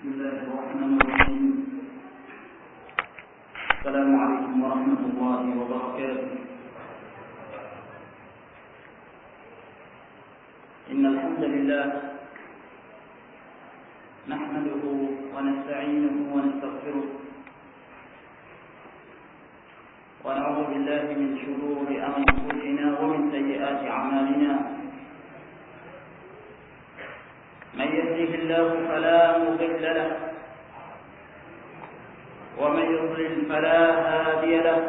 بسم الله الرحمن الرحيم. السلام عليكم ورحمة الله وبركاته. إن الحمد لله نحمده ونستعينه ونستغفره ونعوذ بالله من شرور أنفسنا ومن سيئات أعمالنا. من يهده الله فلا مضل له ومن يضلل فلا هادي له،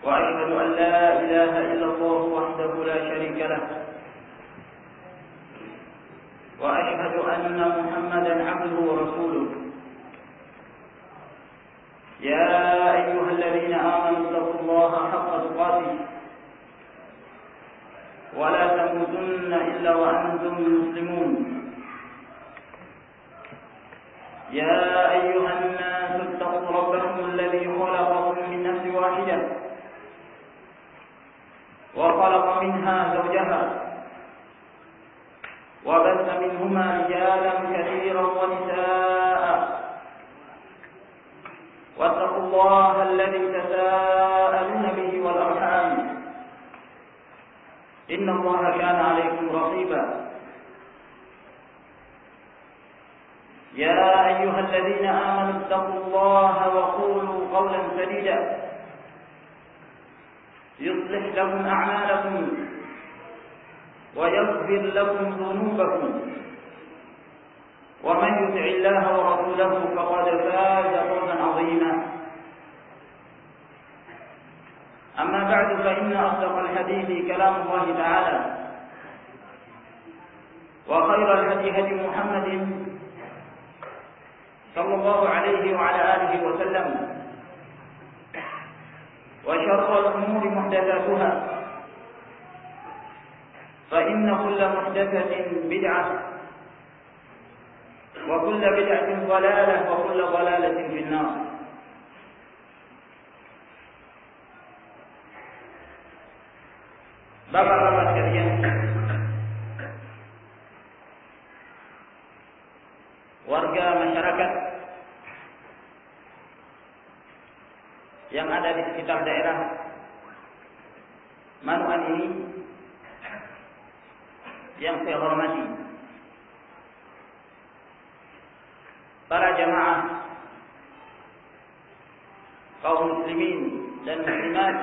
وأشهد أن لا إله إلا الله وحده لا شريك له، وأشهد أن محمدا عبده ورسوله. يا أيها الذين آمنوا اتقوا الله حق تقاته ولا تموتن إلا وأنتم مسلمون. يا أيها الناس اتقوا ربكم الذي خلقكم من نفس واحدة وخلق منها زوجها وبث منهما رجالا كثيرا ونساء، واتقوا الله الذي تساءلون به والأرحام إن الله كان عليكم رقيبا. يا أيها الذين آمنوا اتقوا الله وقولوا قولا سديدا يصلح لكم أعمالكم ويغفر لكم ذنوبكم، ومن يطع الله ورسوله فقد فاز فوزا عظيما. أما بعد، فإن أصدق الحديث كلام الله تعالى، وخير الهدي هدي محمد صلى الله عليه وعلى آله وسلم، وشر الأمور محدثاتها، فإن كل محدثة بدعة، وكل بدعة ضلالة، وكل ضلالة في النار. Bapak-bapak sekalian, warga masyarakat yang ada di sekitar daerah Manuan ini yang saya hormati, para jamaah kaum muslimin dan muslimat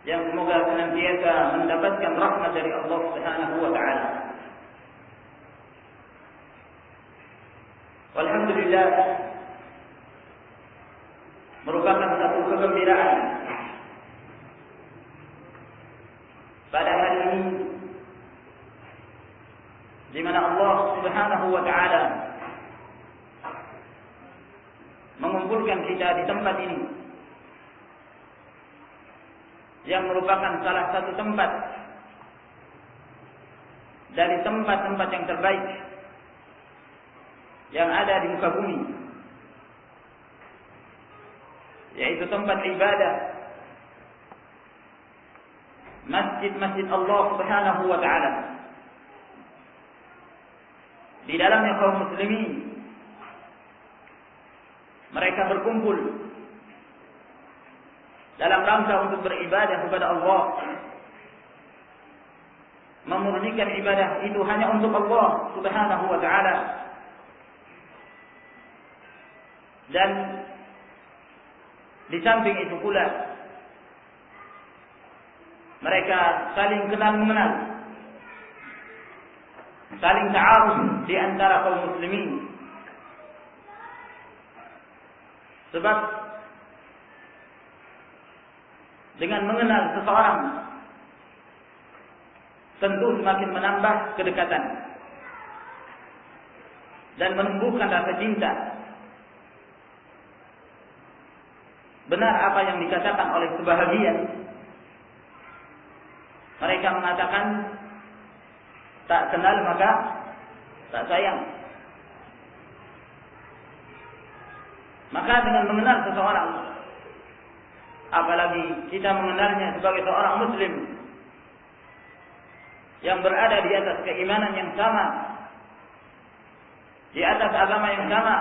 yang semoga senantiasa mendapatkan rahmat dari Allah Subhanahu wa taala. Alhamdulillah, merupakan satu kegembiraan pada hari ini di mana Allah Subhanahu wa taala mengumpulkan kita di tempat ini yang merupakan salah satu tempat dari tempat-tempat yang terbaik yang ada di muka bumi, yaitu tempat ibadah, masjid-masjid Allah Subhanahu wa taala. Di dalamnya kaum muslimin mereka berkumpul dalam rangka untuk beribadah kepada Allah, memurnikan ibadah itu hanya untuk Allah Subhanahu wa taala, dan di samping itu pula mereka saling kenal mengenal, saling ta'aruf di antara kaum muslimin. Sebab dengan mengenal seseorang tentu semakin menambah kedekatan dan menumbuhkan rasa cinta. Benar apa yang dikatakan oleh sebahagian, mereka mengatakan tak kenal maka tak sayang. Maka dengan mengenal seseorang, apalagi kita mengenalnya sebagai seorang muslim, yang berada di atas keimanan yang sama, di atas agama yang sama,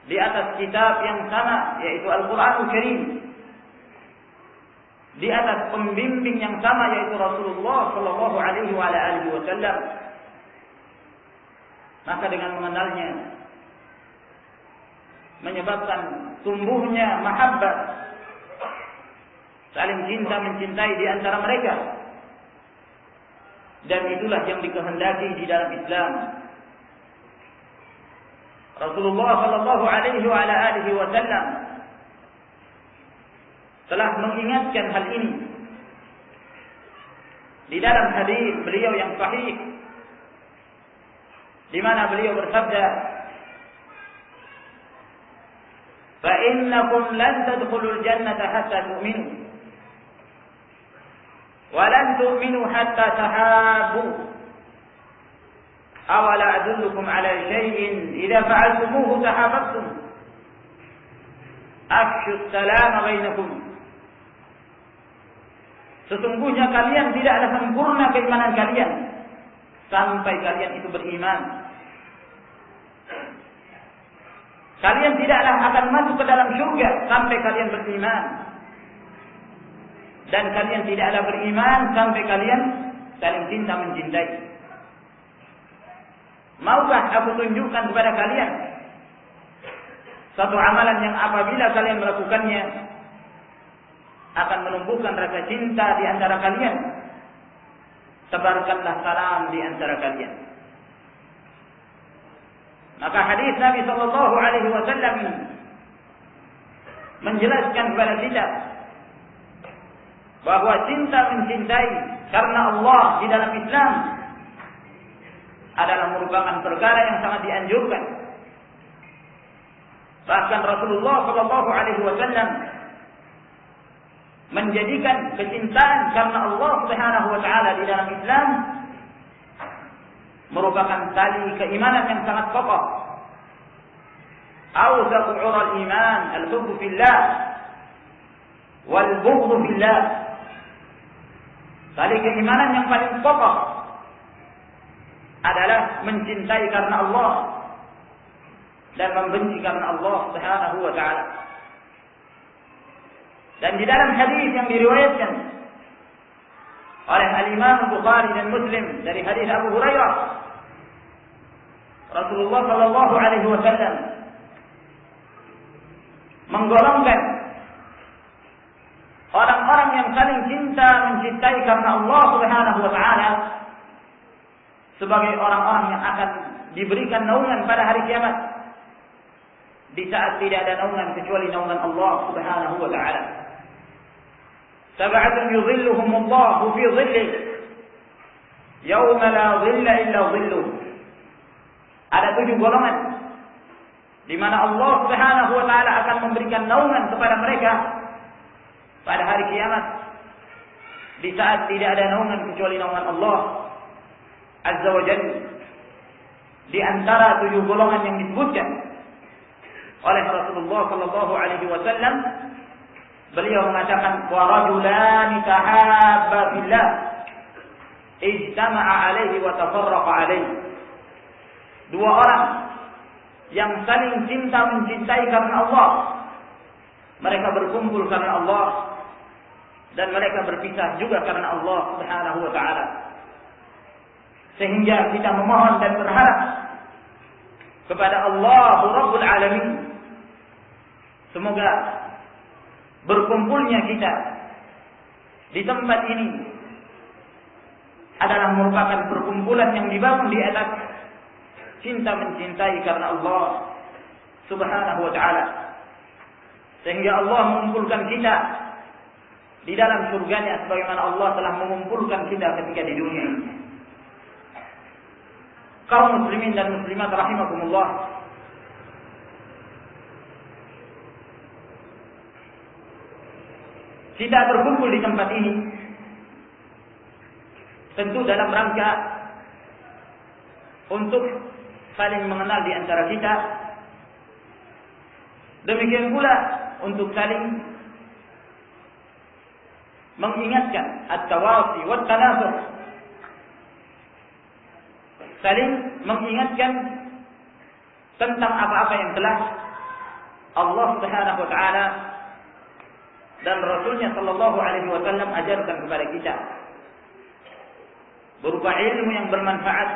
di atas kitab yang sama, yaitu Al-Quranul Karim, di atas pembimbing yang sama, yaitu Rasulullah Shallallahu Alaihi Wasallam. Maka dengan mengenalnya menyebabkan tumbuhnya mahabbah, saling cinta mencintai di antara mereka, dan itulah yang dikehendaki di dalam Islam. Rasulullah Shallallahu Alaihi Wasallam telah mengingatkan hal ini di dalam hadis beliau yang sahih, di mana beliau bersabda, "Fa innakum lan tadkhulul jannata hatta tu'minu, wa lan tu'minu hatta tahabbu. Awala adullukum ala syai'in idza fa'altumuhu tahabbtum. Afshu as-salama bainakum." Sesungguhnya kalian tidaklah sempurna keimanan kalian sampai kalian itu beriman. Kalian tidaklah akan masuk ke dalam surga sampai kalian beriman. Dan kalian tidaklah beriman sampai kalian saling cinta mencintai. Maukah aku tunjukkan kepada kalian satu amalan yang apabila kalian melakukannya akan menumbuhkan rasa cinta di antara kalian? Sebarkanlah salam di antara kalian. Maka hadis Nabi Sallallahu Alaihi Wasallam menjelaskan kepada kita bahwa cinta mencintai karena Allah di dalam Islam adalah merupakan perkara yang sangat dianjurkan. Bahkan Rasulullah Sallallahu Alaihi Wasallam menjadikan kecintaan karena Allah Subhanahu Wa Taala di dalam Islam merupakan tali keimanan yang sangat kokoh. Awsaqu 'ural iman al-hubbu fillah wal bughdhu fillah. Tali keimanan yang paling kokoh adalah mencintai karena Allah dan membenci karena Allah Subhanahu wa taala. Dan di dalam hadis yang diriwayatkan oleh Al-Imam Bukhari dan Muslim dari hadis Abu Hurairah, Rasulullah sallallahu alaihi wasallam menggolongkan orang-orang yang saling cinta mencintai karena Allah Subhanahu wa taala sebagai orang-orang yang akan diberikan naungan pada hari kiamat, di saat tidak ada naungan kecuali naungan Allah Subhanahu wa taala. Sab'atun yudhilluhumullahu fi dhillih yauma la dhilla illa dhilluh. Ada 7 golongan di mana Allah Subhanahu wa taala akan memberikan naungan kepada mereka pada hari kiamat, di saat tidak ada naungan kecuali naungan Allah Azza wa Jalla. Di antara 7 golongan yang disebutkan oleh Rasulullah sallallahu alaihi wasallam, beliau mengatakan, wa rajulani tahabba fillah ijtama'a alaihi wa tafarraqa alaihi. 2 orang yang saling cinta mencintai karena Allah, mereka berkumpul karena Allah dan mereka berpisah juga karena Allah Subhanahu wa taala. Sehingga kita memohon dan berharap kepada Allah Rabbul Alamin, semoga berkumpulnya kita di tempat ini adalah merupakan perkumpulan yang dibangun di atas cinta mencintai karena Allah Subhanahu wa taala, sehingga Allah mengumpulkan kita di dalam surganya sebagaimana Allah telah mengumpulkan kita ketika di dunia ini. Kaum muslimin dan muslimat rahimakumullah, kita berkumpul di tempat ini tentu dalam rangka untuk saling mengenal di antara kita. Demikian pula untuk saling mengingatkan at-tawasi wat tanasur, saling mengingatkan tentang apa-apa yang telah Allah Subhanahu wa taala dan Rasulnya sallallahu alaihi wasallam ajarkan kepada kita, berupa ilmu yang bermanfaat,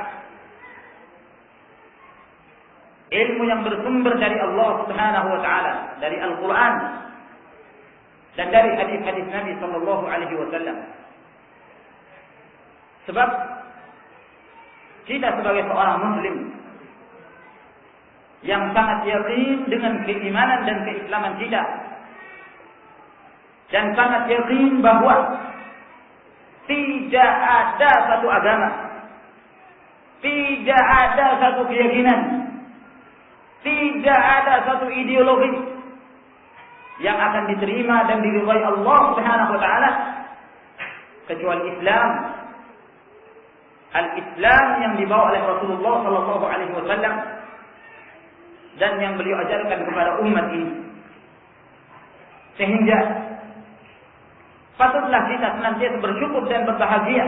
ilmu yang bersumber dari Allah Subhanahu wa taala, dari Al-Qur'an dan dari hadis-hadis Nabi sallallahu alaihi wasallam. Sebab kita sebagai seorang muslim yang sangat yakin dengan keimanan dan keislaman kita, dan sangat yakin bahwa tidak ada satu agama, tidak ada satu keyakinan, tidak ada satu ideologi yang akan diterima dan diridhai Allah Subhanahu wa taala kecuali Islam. Al-Islam yang dibawa oleh Rasulullah sallallahu alaihi wasallam dan yang beliau ajarkan kepada umat ini. Sehingga patutlah kita senantiasa bersyukur dan berbahagia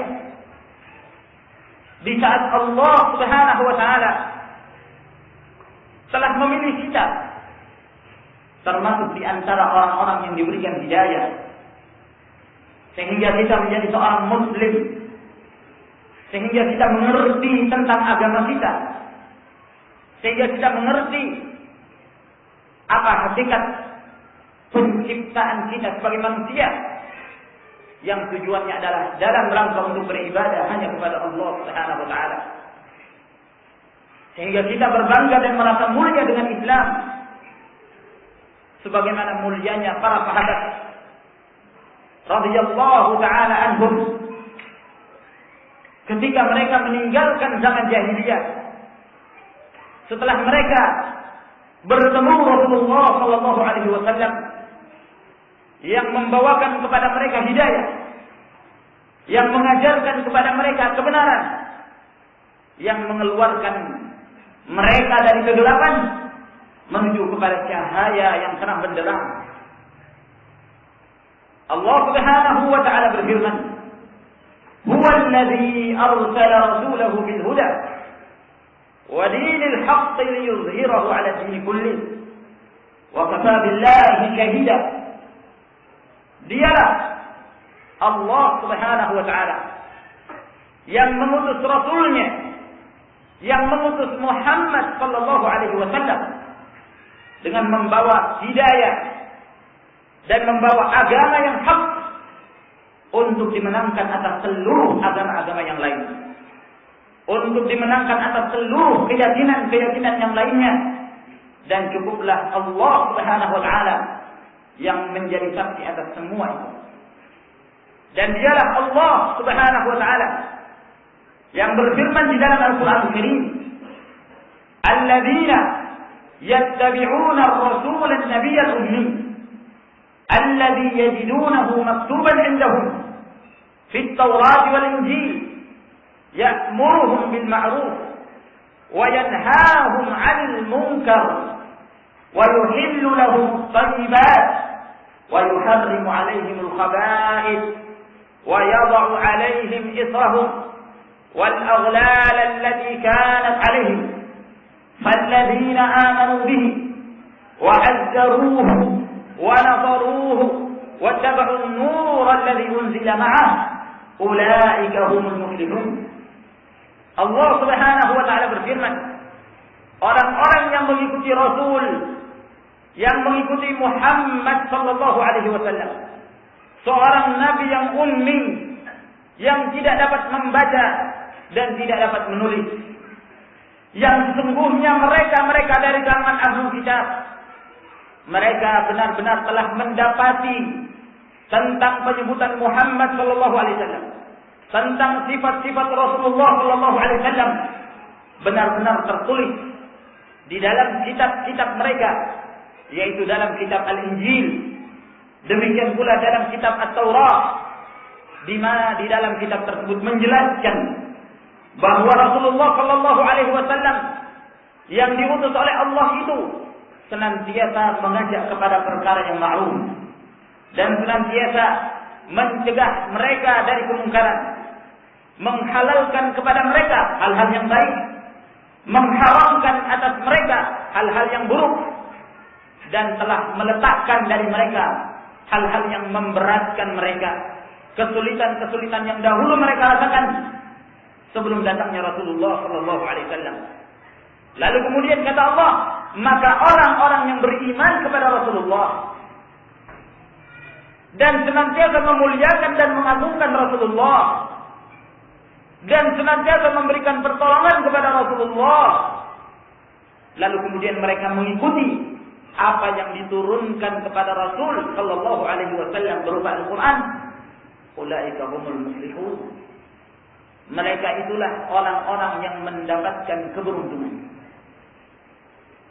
di saat Allah Subhanahu wa taala telah memilih kita termasuk di antara orang-orang yang diberikan hidayah, sehingga kita menjadi seorang muslim, sehingga kita mengerti tentang agama kita, sehingga kita mengerti apa hakikat penciptaan kita sebagai manusia, yang tujuannya adalah dalam rangka untuk beribadah hanya kepada Allah Subhanahu wa taala. Sehingga kita berbangga dan merasa mulia dengan Islam, sebagaimana mulianya para sahabat radhiyallahu taala anhum ketika mereka meninggalkan zaman jahiliyah, setelah mereka bertemu Rasulullah sallallahu alaihi wasallam yang membawakan kepada mereka hidayah, yang mengajarkan kepada mereka kebenaran, yang mengeluarkan mereka dari kegelapan menuju kepada cahaya yang terang benderang. Allah Subhanahu wa taala berfirman, "Huwa alladhi arsala rasulahu bil huda wa dinil haqqi liyuzhirahu 'ala ad-din kullih wa kafa billahi shahida." Dialah Allah Subhanahu wa taala yang mengutus rasulnya, yang mengutus Muhammad sallallahu alaihi wasallam dengan membawa hidayah dan membawa agama yang hak untuk dimenangkan atas seluruh agama-agama yang lain, untuk dimenangkan atas seluruh keyakinan-keyakinan yang lainnya, dan cukuplah Allah Subhanahu wa taala yang menjadi saksi atas semua itu. Dan dialah Allah Subhanahu wa taala yang berfirman di dalam Al-Qur'an Al-Karim, "Alladzina yattabi'una ar-rasula an-nabiyya al-ummi alladzi yajidunahu maktuban 'indahum fi at-taurati wal-injil ya'muruhum bil ma'ruf wa yanhahum 'anil munkar wa yuhillu lahum at-tayyibat wa yuharrimu 'alayhim al-khaba'ith wa yad'u 'alayhim israhum والأغلال التي كانت عليهم فالذين آمنوا به وعزروه ونصروه واتبعوا النور الذي أنزل معه أولئك هم المفلحون." Allah Subhanahu wa taala berfirman, orang-orang yang mengikuti Rasul, yang mengikuti Muhammad sallallahu alaihi wasallam, seorang nabi yang ummi, yang tidak dapat membaca dan tidak dapat menulis, yang sesungguhnya mereka dari kalangan ahli kitab, mereka benar-benar telah mendapati tentang penyebutan Muhammad sallallahu alaihi wasallam, tentang sifat-sifat Rasulullah sallallahu alaihi wasallam, benar-benar tertulis di dalam kitab-kitab mereka, yaitu dalam kitab Al-Injil, demikian pula dalam kitab At-Taurat, di mana di dalam kitab tersebut menjelaskan bahwa Rasulullah sallallahu alaihi wasallam yang diutus oleh Allah itu senantiasa mengajak kepada perkara yang ma'ruf dan senantiasa mencegah mereka dari kemungkaran, menghalalkan kepada mereka hal-hal yang baik, mengharamkan atas mereka hal-hal yang buruk, dan telah meletakkan dari mereka hal-hal yang memberatkan mereka, kesulitan-kesulitan yang dahulu mereka rasakan sebelum datangnya Rasulullah sallallahu alaihi wasallam. Lalu kemudian kata Allah, maka orang-orang yang beriman kepada Rasulullah dan senantiasa memuliakan dan mengagungkan Rasulullah dan senantiasa memberikan pertolongan kepada Rasulullah, lalu kemudian mereka mengikuti apa yang diturunkan kepada Rasul sallallahu alaihi wasallam berupa Al-Qur'an, ulaika humul muflihun. Mereka itulah orang-orang yang mendapatkan keberuntungan.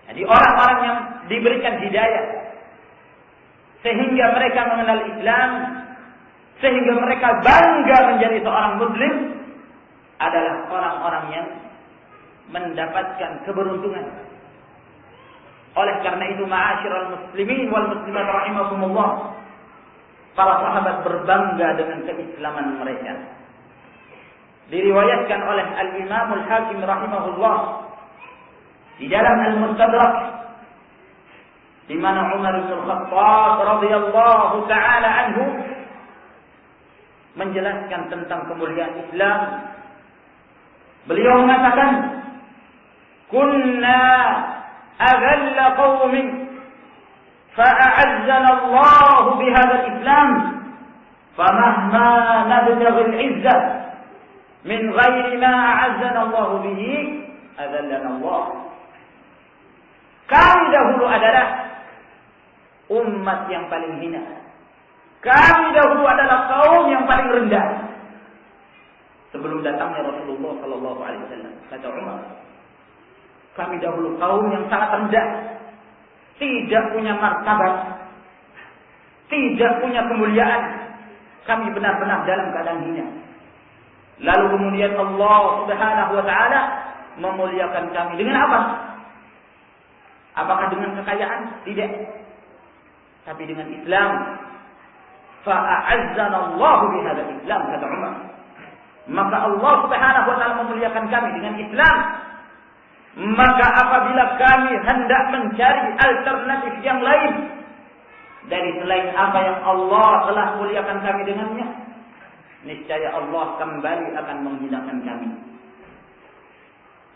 Jadi orang-orang yang diberikan hidayah sehingga mereka mengenal Islam, sehingga mereka bangga menjadi seorang muslim, adalah orang-orang yang mendapatkan keberuntungan. Oleh karena itu, ma'asyiral muslimin wal muslimat rahimakumullah, para sahabat berbangga dengan keislaman mereka. Diriwayatkan oleh Al-Imam Al-Hakim rahimahullah di dalam Al-Mustadrak, di mana Umar bin Khattab radhiyallahu taala anhu menjelaskan tentang kemuliaan Islam. Beliau mengatakan, "Kunna أذل قوم فأعزنا الله بهذا الإسلام فمهما نبتغي العزة من غير ما أعزنا الله به أذلنا الله." Kami dahulu adalah umat yang paling hina. Kami dahulu adalah kaum yang paling rendah sebelum datangnya Rasulullah sallallahu alaihi wasallam. Kata Umar, kami dahulu kaum yang sangat rendah, tidak punya martabat, tidak punya kemuliaan. Kami benar-benar dalam keadaan hina. Lalu kemudian Allah Subhanahu wa taala memuliakan kami dengan apa? Apakah dengan kekayaan? Tidak. Tapi dengan Islam. Fa'azzana Allah bihadzal Islam, kata Umar. Maka Allah Subhanahu wa taala memuliakan kami dengan Islam. Maka apabila kami hendak mencari alternatif yang lain dari selain apa yang Allah telah muliakan kami dengannya, niscaya Allah kembali akan menghinakan kami.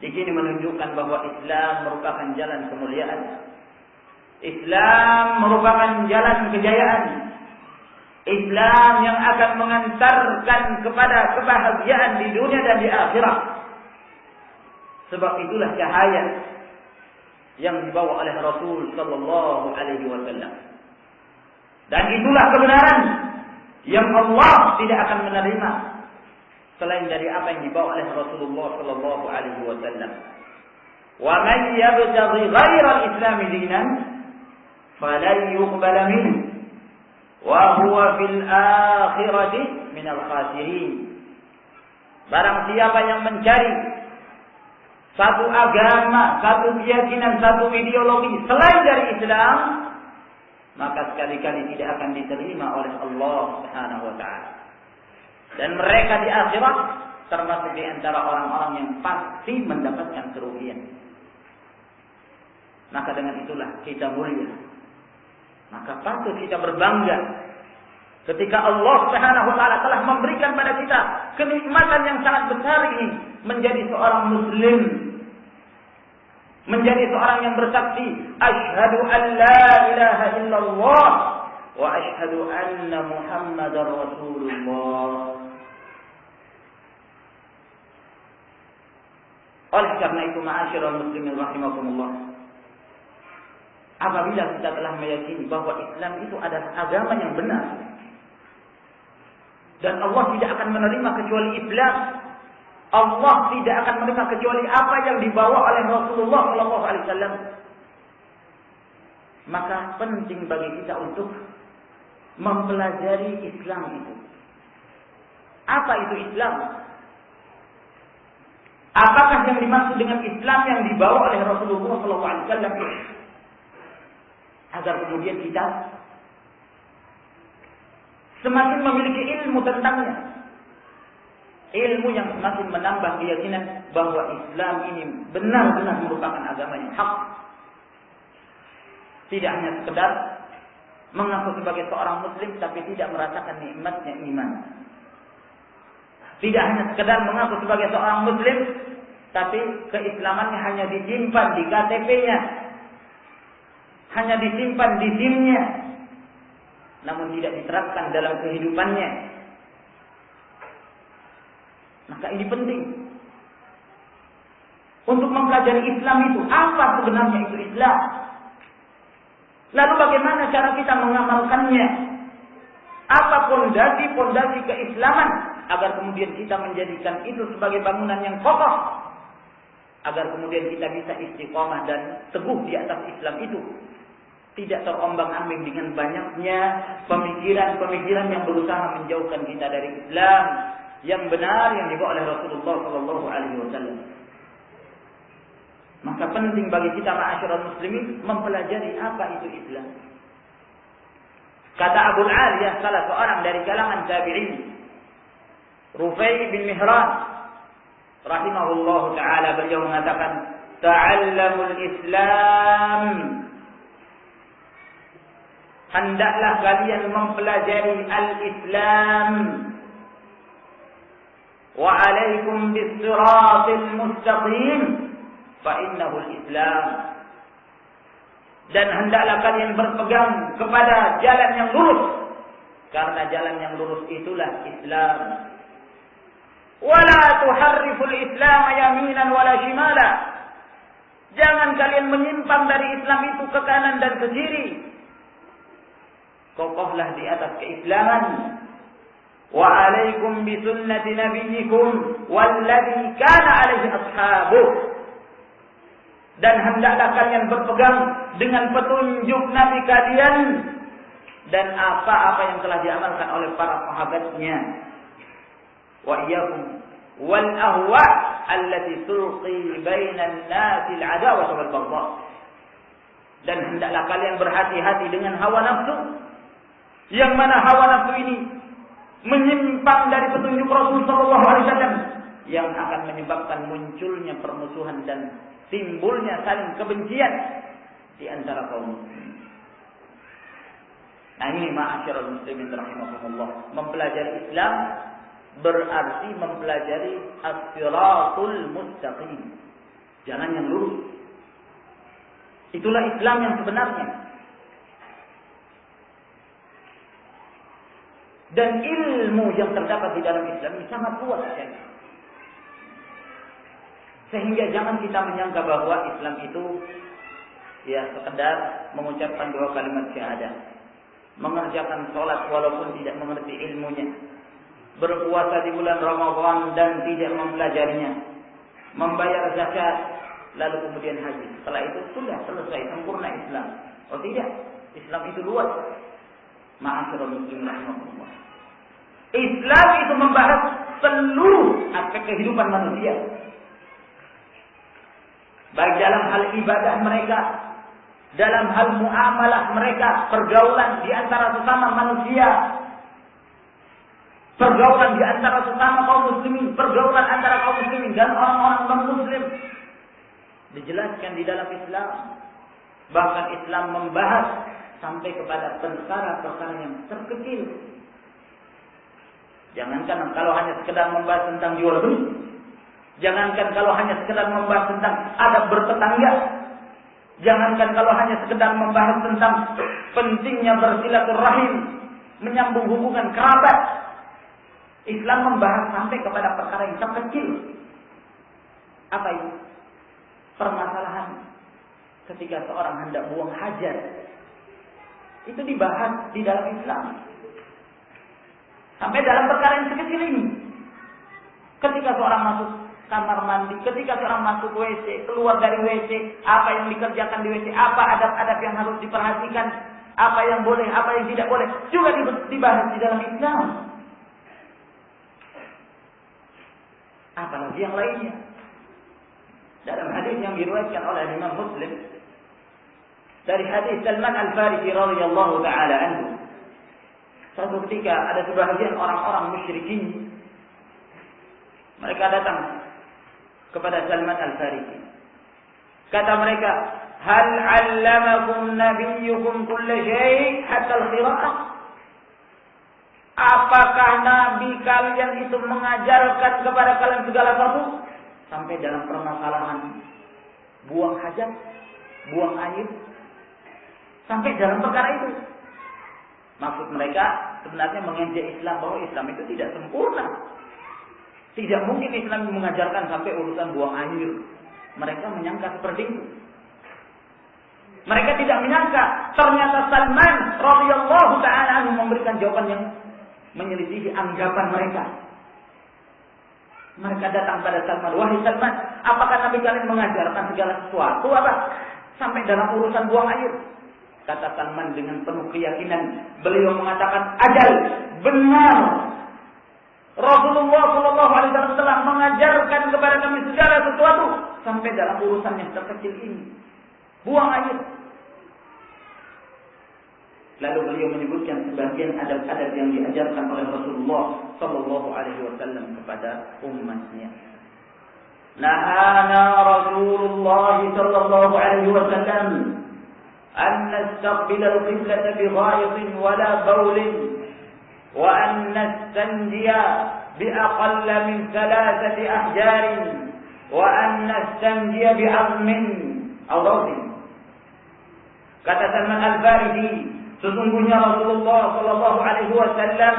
Di sini menunjukkan bahwa Islam merupakan jalan kemuliaan. Islam merupakan jalan kejayaan. Islam yang akan mengantarkan kepada kebahagiaan di dunia dan di akhirat. Sebab itulah cahaya yang dibawa oleh Rasul sallallahu alaihi wasallam. Dan itulah kebenaran yang Allah tidak akan menerima selain dari apa yang dibawa oleh Rasulullah sallallahu alaihi wasallam. Wa man yabtaghi ghayra al-islam dinan falan yuqbal minhu wa huwa fil akhirati minal khasirin. Barang siapa yang mencari satu agama, satu keyakinan, satu ideologi selain dari Islam, maka sekali-kali tidak akan diterima oleh Allah Subhanahu wa taala. Dan mereka di akhirat termasuk di antara orang-orang yang pasti mendapatkan kerugian. Maka dengan itulah kita mulia. Maka patut kita berbangga ketika Allah Subhanahu wa taala telah memberikan pada kita kenikmatan yang sangat besar ini, menjadi seorang muslim, menjadi seorang yang bersaksi asyhadu an la ilaha illallah wa asyhadu anna Muhammadar Rasulullah. Oleh karena itu, ma'asyiral muslimin rahimakumullah, apabila kita telah meyakini bahwa Islam itu adalah agama yang benar dan Allah tidak akan menerima kecuali Islam, Allah tidak akan menerima kecuali apa yang dibawa oleh Rasulullah SAW, maka penting bagi kita untuk mempelajari Islam itu. Apa itu Islam? Apakah yang dimaksud dengan Islam yang dibawa oleh Rasulullah SAW? Agar kemudian kita semakin memiliki ilmu tentangnya, ilmu yang semakin menambah keyakinan bahwa Islam ini benar-benar merupakan agama yang hak. Tidak hanya sekedar mengaku sebagai seorang muslim tapi tidak merasakan nikmatnya iman. Tidak hanya sekedar mengaku sebagai seorang muslim tapi keislamannya hanya disimpan di KTP-nya, hanya disimpan di SIM-nya, namun tidak diterapkan dalam kehidupannya. Maka ini penting untuk mempelajari Islam itu. Apa sebenarnya itu Islam? Lalu bagaimana cara kita mengamalkannya? Apa pondasi-pondasi keislaman agar kemudian kita menjadikan itu sebagai bangunan yang kokoh, agar kemudian kita bisa istiqomah dan teguh di atas Islam itu, tidak terombang-ambing dengan banyaknya pemikiran-pemikiran yang berusaha menjauhkan kita dari Islam yang benar yang dibawa oleh Rasulullah sallallahu alaihi wasallam. Maka penting bagi kita ma'asyiral muslimin mempelajari apa itu Islam. Kata Abu Aliyah, salah seorang dari kalangan tabi'in, Rufai bin Mihran rahimahullah taala, beliau mengatakan, ta'allamul Islam, hendaklah kalian mempelajari al-Islam. Wa alaikum bis-siratil mustaqim fa innahu al-Islam. Dan hendaklah kalian berpegang kepada jalan yang lurus, karena jalan yang lurus itulah Islam. Wala tuharriful Islam yaminan wala shimala. Jangan kalian menyimpang dari Islam itu ke kanan dan ke kiri. Kokohlah di atas keislaman. Wa alaikum bi sunnati nabiyyikum walladhi kana alaihi ashabuh. Dan hendaklah kalian berpegang dengan petunjuk Nabi kalian dan apa-apa yang telah diamalkan oleh para sahabatnya. Wa iyyakum wal ahwa allati tulqi bainan nasi al-adawah wal baghdha. Dan hendaklah kalian berhati-hati dengan hawa nafsu, yang mana hawa nafsu ini menyimpang dari petunjuk Rasul sallallahu alaihi wasallam, yang akan menyebabkan munculnya permusuhan dan timbulnya saling kebencian di antara kaum muslimin. Nah, ini ma'asyiral muslimin rahimakumullah, mempelajari Islam berarti mempelajari as-siratul mustaqim, jalan yang lurus. Itulah Islam yang sebenarnya. Dan ilmu yang terdapat di dalam Islam ini sangat luas sekali. Sehingga jangan kita menyangka bahwa Islam itu ya sekedar mengucapkan 2 kalimat syahadah, mengerjakan sholat walaupun tidak mengerti ilmunya, berpuasa di bulan Ramadan dan tidak mempelajarinya, membayar zakat, lalu kemudian haji. Setelah itu sudah selesai sempurna Islam. Oh tidak, Islam itu luas. Ma'asyiral muslimin rahimakumullah. Islam itu membahas seluruh aspek kehidupan manusia. Baik dalam hal ibadah mereka, dalam hal muamalah mereka, pergaulan di antara sesama manusia, pergaulan di antara sesama kaum muslimin, pergaulan antara kaum muslimin dan orang-orang non-muslim, dijelaskan di dalam Islam. Bahkan Islam membahas sampai kepada perkara-perkara yang terkecil. Jangankan kalau hanya sekedar membahas tentang jual beli, jangankan kalau hanya sekedar membahas tentang adab bertetangga, jangankan kalau hanya sekedar membahas tentang pentingnya bersilaturahim, menyambung hubungan kerabat. Islam membahas sampai kepada perkara yang terkecil. Apa itu? Permasalahan ketika seorang hendak buang hajat, itu dibahas di dalam Islam. Sampai dalam perkara yang sekecil ini. Ketika seorang masuk kamar mandi, ketika seorang masuk WC, keluar dari WC, apa yang dikerjakan di WC, apa adab-adab yang harus diperhatikan, apa yang boleh, apa yang tidak boleh, juga dibahas di dalam Islam. Apalagi yang lainnya. Dalam hadis yang diriwayatkan oleh Imam Muslim dari hadis Salman Al-Farisi radhiyallahu taala anhu, suatu ketika ada sebagian orang-orang musyrikin Mereka datang kepada Salman Al-Farisi. Kata mereka, "Hal 'allamakum nabiyyukum kulla syai' hatta al-qira'ah?" Apakah nabi kalian itu mengajarkan kepada kalian segala sesuatu sampai dalam permasalahan buang hajat, buang air, sampai dalam perkara itu? Maksud mereka sebenarnya mengejek Islam, bahwa Islam itu tidak sempurna. Tidak mungkin Islam mengajarkan sampai urusan buang air. Mereka menyangka seperti itu. Mereka tidak menyangka ternyata Salman radhiyallahu ta'ala anhu memberikan jawaban yang menyelisihi anggapan mereka. Mereka datang pada Salman, "Wahai Salman, apakah Nabi kalian mengajarkan segala sesuatu apa sampai dalam urusan buang air?" Kata Salman dengan penuh keyakinan, beliau mengatakan, "Ajal, benar. Rasulullah sallallahu alaihi wasallam telah mengajarkan kepada kami segala sesuatu sampai dalam urusan yang terkecil ini, buang air." Lalu beliau menyebutkan sebagian adab-adab yang diajarkan oleh Rasulullah sallallahu alaihi wasallam kepada umatnya. Nahana Rasulullah sallallahu alaihi wasallam an nastaqbil al-qiblah bi ghaitin wala bawl wa an nastanjiya bi aqall min 3 ahjar wa an nastanjiya bi 'azmin aw rawtin. Kata Salman Al-Farisi, sesungguhnya Rasulullah sallallahu alaihi wasallam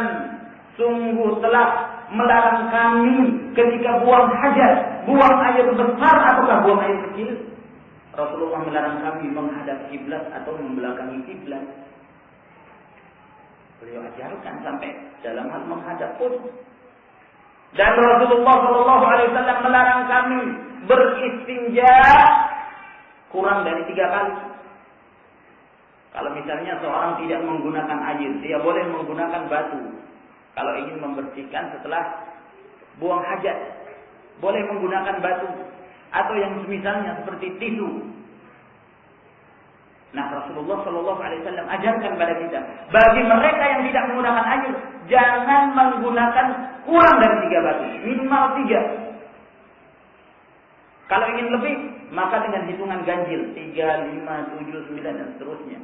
sungguh telah melarang kami ketika buang hajat, buang air besar ataukah buang air kecil. Rasulullah melarang kami menghadap kiblat atau membelakangi kiblat. Beliau ajarkan sampai dalam hal menghadap pun. Dan Rasulullah sallallahu alaihi wasallam melarang kami beristinja kurang dari 3 kali. Kalau misalnya seorang tidak menggunakan air, dia boleh menggunakan batu. Kalau ingin membersihkan setelah buang hajat, boleh menggunakan batu. Atau yang semisalnya seperti tisu. Nah, Rasulullah sallallahu alaihi wasallam ajarkan pada kita, bagi mereka yang tidak menggunakan air, jangan menggunakan kurang dari 3 batu, minimal 3. Kalau ingin lebih, maka dengan hitungan ganjil 3, 5, 7, 9 dan seterusnya.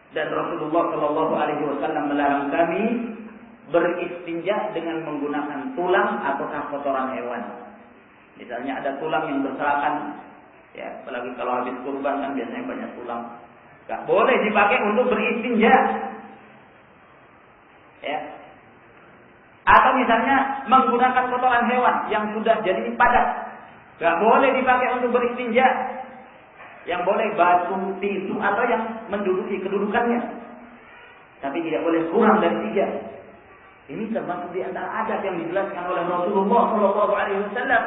Dan Rasulullah sallallahu alaihi wasallam melarang kami beristinja dengan menggunakan tulang ataukah kotoran hewan. Misalnya ada tulang yang berserakan, ya, apalagi kalau habis kurban kan biasanya banyak tulang. Gak boleh dipakai untuk beristinja. Ya. Atau misalnya menggunakan kotoran hewan yang sudah jadi padat. Gak boleh dipakai untuk beristinja. Yang boleh batu, tisu atau yang menduduki kedudukannya. Tapi tidak boleh kurang dari 3. Ini termasuk di antara adab yang dijelaskan oleh Rasulullah sallallahu alaihi wasallam.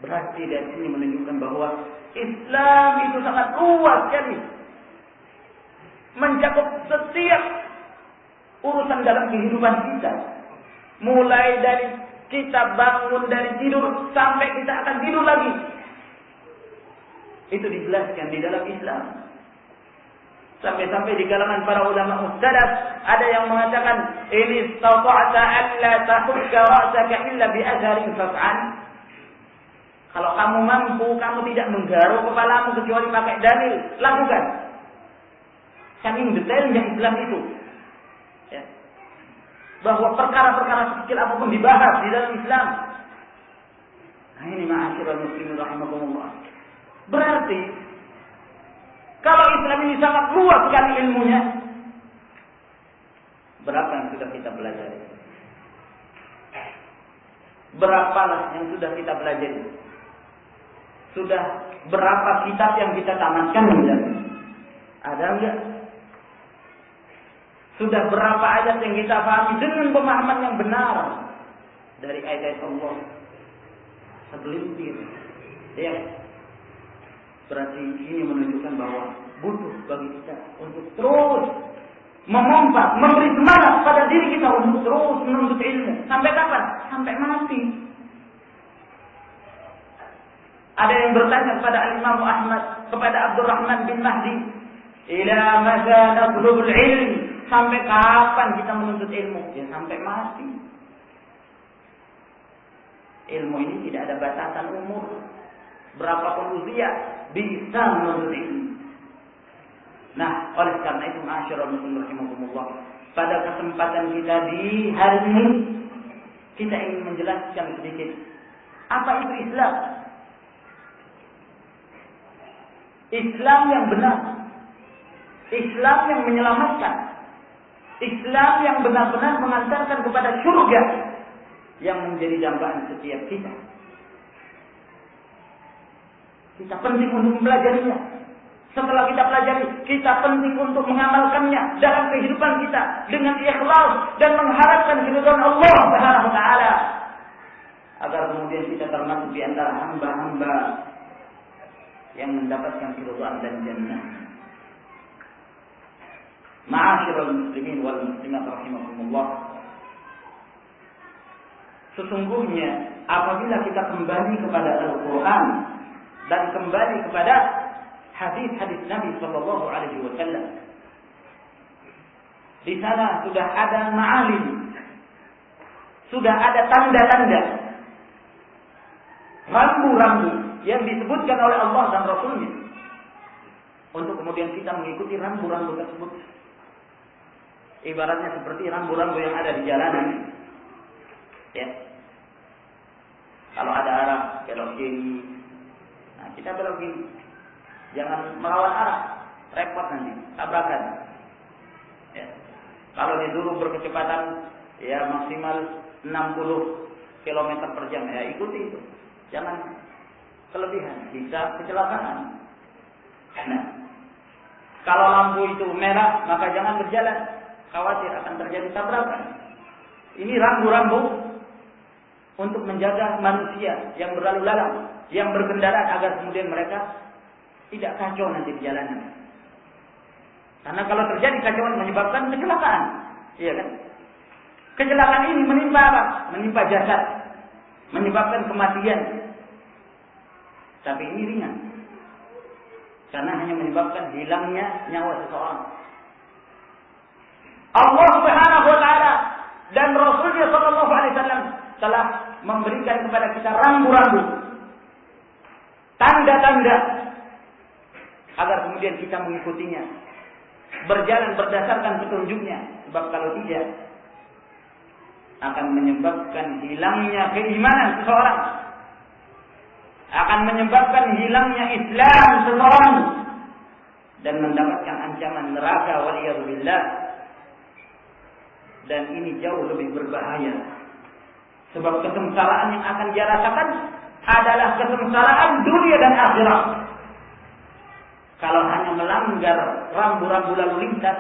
Berarti dari sini menunjukkan bahwa Islam itu sangat luas sekali, mencakup setiap urusan dalam kehidupan kita. Mulai dari kita bangun dari tidur sampai kita akan tidur lagi. Itu dijelaskan di dalam Islam. Sampai-sampai di kalangan para ulama salaf ada yang mengatakan, "In istata'ta an la tahukka ra'saka illa bi atharin faf'al." Kalau kamu mampu, kamu tidak menggaruk kepalamu kecuali pakai dalil, lakukan. Saking detailnya Islam itu. Ya. Bahwa perkara-perkara kecil apapun dibahas di dalam Islam. Nah, ini ma'asyiral muslimin rahimakumullah. Berarti kalau Islam ini sangat luas sekali ilmunya, berapa yang sudah kita pelajari? Berapalah yang sudah kita pelajari? Sudah berapa kitab yang kita tamatkan? Ada enggak? Sudah berapa ayat yang kita pahami dengan pemahaman yang benar dari ayat Allah? Segelintir. Ya. Berarti ini menunjukkan bahwa butuh bagi kita untuk terus memompa, memberi semangat pada diri kita untuk terus menuntut ilmu. Sampai kapan? Sampai mati. Ada yang bertanya kepada Imam Ahmad, kepada Abdurrahman bin Mahdi, "Ila mata natlubul ilm?" Sampai kapan kita menuntut ilmu? Ya sampai mati. Ilmu ini tidak ada batasan umur. Berapapun usia bisa menuntut ilmu. Nah, oleh karena itu ma'asyiral muslimin rahimakumullah, pada kesempatan kita di hari ini kita ingin menjelaskan sedikit apa itu Islam. Islam yang benar, Islam yang menyelamatkan, Islam yang benar-benar mengantarkan kepada surga yang menjadi dambaan setiap kita. Kita penting untuk mempelajarinya. Setelah kita pelajari, kita penting untuk mengamalkannya dalam kehidupan kita dengan ikhlas dan mengharapkan keridhaan Allah Subhanahu wa taala, agar kemudian kita termasuk di antara hamba-hamba yang mendapatkan keridhaan dan jannah. Ma'asyiral muslimin wal muslimat rahimakumullah. Sesungguhnya apabila kita kembali kepada Al-Quran dan kembali kepada hadis-hadis Nabi Sallallahu Alaihi Wasallam, di sana sudah ada ma'alim, sudah ada tanda-tanda, rambu-rambu yang disebutkan oleh Allah dan Rasulnya, untuk kemudian kita mengikuti rambu-rambu tersebut. Ibaratnya seperti rambu-rambu yang ada di jalanan. Ya. Kalau ada arah belok kiri, nah kita belok kiri. Jangan melawan arah, repot nanti, tabrakan. Ya. Kalau disuruh berkecepatan ya maksimal 60 km per jam, ya ikuti itu. Jangan kelebihan, bisa kecelakaan. Nah, kalau lampu itu merah, maka jangan berjalan, khawatir akan terjadi tabrakan. Ini rambu-rambu untuk menjaga manusia yang berlalu lalang, yang berkendaraan, agar kemudian mereka tidak kacau nanti di jalanan. Karena kalau terjadi kacauan menyebabkan kecelakaan. Iya kan? Kecelakaan ini menimpa apa? Menimpa jasad. Menyebabkan kematian. Tapi ini ringan. Karena hanya menyebabkan hilangnya nyawa seseorang. Allah Subhanahu wa taala dan Rasulnya sallallahu alaihi wasallam telah memberikan kepada kita rambu-rambu, tanda-tanda, agar kemudian kita mengikutinya, berjalan berdasarkan petunjuknya. Sebab kalau tidak, akan menyebabkan hilangnya keimanan seseorang, akan menyebabkan hilangnya Islam seseorang, dan mendapatkan ancaman neraka waliyadzubillah. Dan ini jauh lebih berbahaya, sebab kesengsaraan yang akan dia rasakan adalah kesengsaraan dunia dan akhirat. Kalau hanya melanggar rambu-rambu lalu lintas,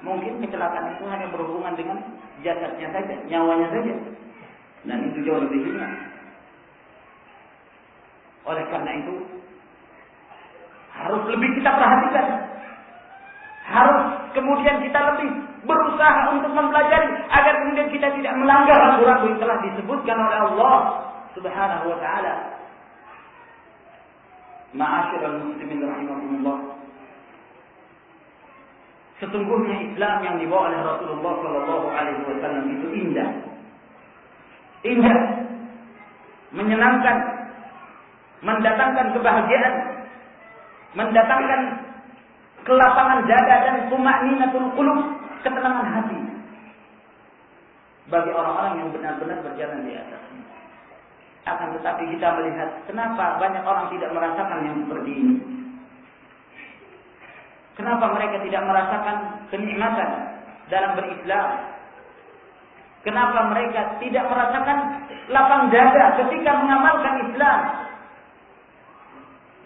mungkin kecelakaan itu hanya berhubungan dengan jasadnya saja, nyawanya saja. Dan itu jauh lebih ringan. Oleh karena itu, harus lebih kita perhatikan. Harus kemudian kita lebih berusaha untuk mempelajari, agar kemudian kita tidak melanggar rambu-rambu yang telah disebutkan oleh Allah Subhanahu wa taala. Ma'asyiral muslimin rahimakumullah. Sesungguhnya Islam yang dibawa oleh Rasulullah sallallahu alaihi wasallam itu indah. Indah, menyenangkan, mendatangkan kebahagiaan, mendatangkan kelapangan dada dan tuma'ninatul qulub, ketenangan hati bagi orang-orang yang benar-benar berjalan di atasnya. Akan tetapi kita melihat kenapa banyak orang tidak merasakan yang seperti ini. Kenapa mereka tidak merasakan kenikmatan dalam berislam? Kenapa mereka tidak merasakan lapang dada ketika mengamalkan Islam?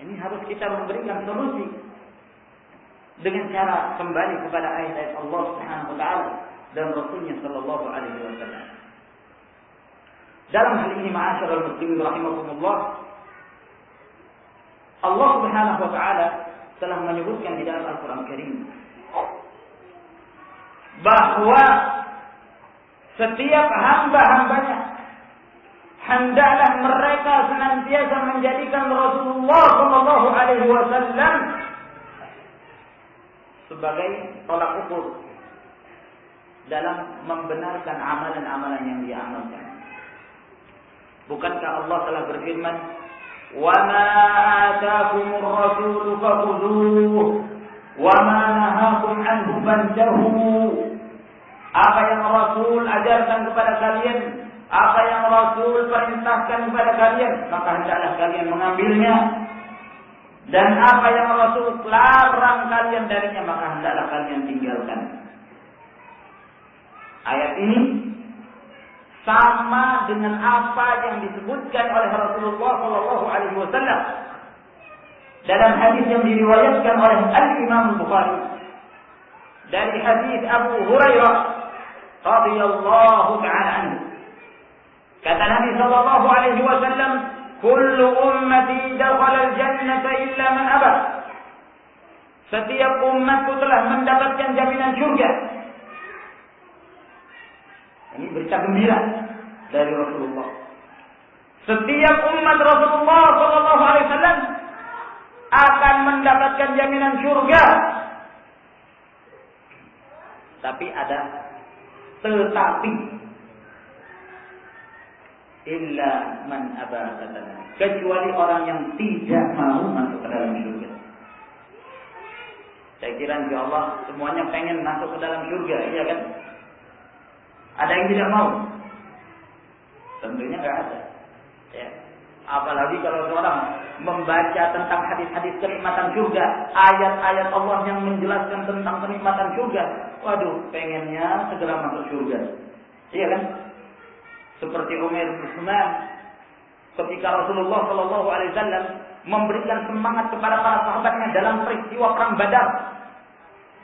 Ini harus kita memberikan solusi dengan cara kembali kepada ayat-ayat Allah Subhanahu wa taala dan Rasulnya sallallahu alaihi wasallam. Dalam hal ini ma'asyiral muslimin rahimakumullah, Allah Subhanahu wa taala telah menyebutkan di dalam Al-Qur'an Karim bahwa setiap hamba-hambanya hendaklah mereka senantiasa menjadikan Rasulullah sallallahu alaihi wasallam sebagai tolak ukur dalam membenarkan amalan-amalan yang dia amalkan. Bukankah Allah telah berfirman, "Wa ma ataakumur rasulu fakhudhuhu wa ma nahakum anhu fantahu." Apa yang Rasul ajarkan kepada kalian, apa yang Rasul perintahkan kepada kalian, maka hendaklah kalian mengambilnya. Dan apa yang Rasul larang kalian darinya, maka hendaklah kalian tinggalkan. Ayat ini sama dengan apa yang disebutkan oleh Rasulullah SAW dalam hadis yang diriwayatkan oleh Al-Imam Bukhari dari hadis Abu Hurairah radhiyallahu ta'ala anhu. Kata Nabi sallallahu alaihi wasallam, "Kullu ummati dakhala al-jannata illa man aba." Setiap umatku telah mendapatkan jaminan surga. Ini berita gembira dari Rasulullah. Setiap umat Rasulullah sallallahu alaihi wasallam akan mendapatkan jaminan surga. Tapi ada tetapi, illa man aba, kecuali orang yang tidak mau masuk ke dalam surga. Saya kira insya Allah semuanya pengen masuk ke dalam surga, iya kan? Ada yang tidak mau? Tentunya nggak ada. Ya. Apalagi kalau seorang membaca tentang hadis-hadis kenikmatan surga, ayat-ayat Allah yang menjelaskan tentang kenikmatan surga, waduh, pengennya segera masuk surga. Iya kan? Seperti Umar bin Utsman ketika Rasulullah Shallallahu Alaihi Wasallam memberikan semangat kepada para sahabatnya dalam peristiwa perang Badar.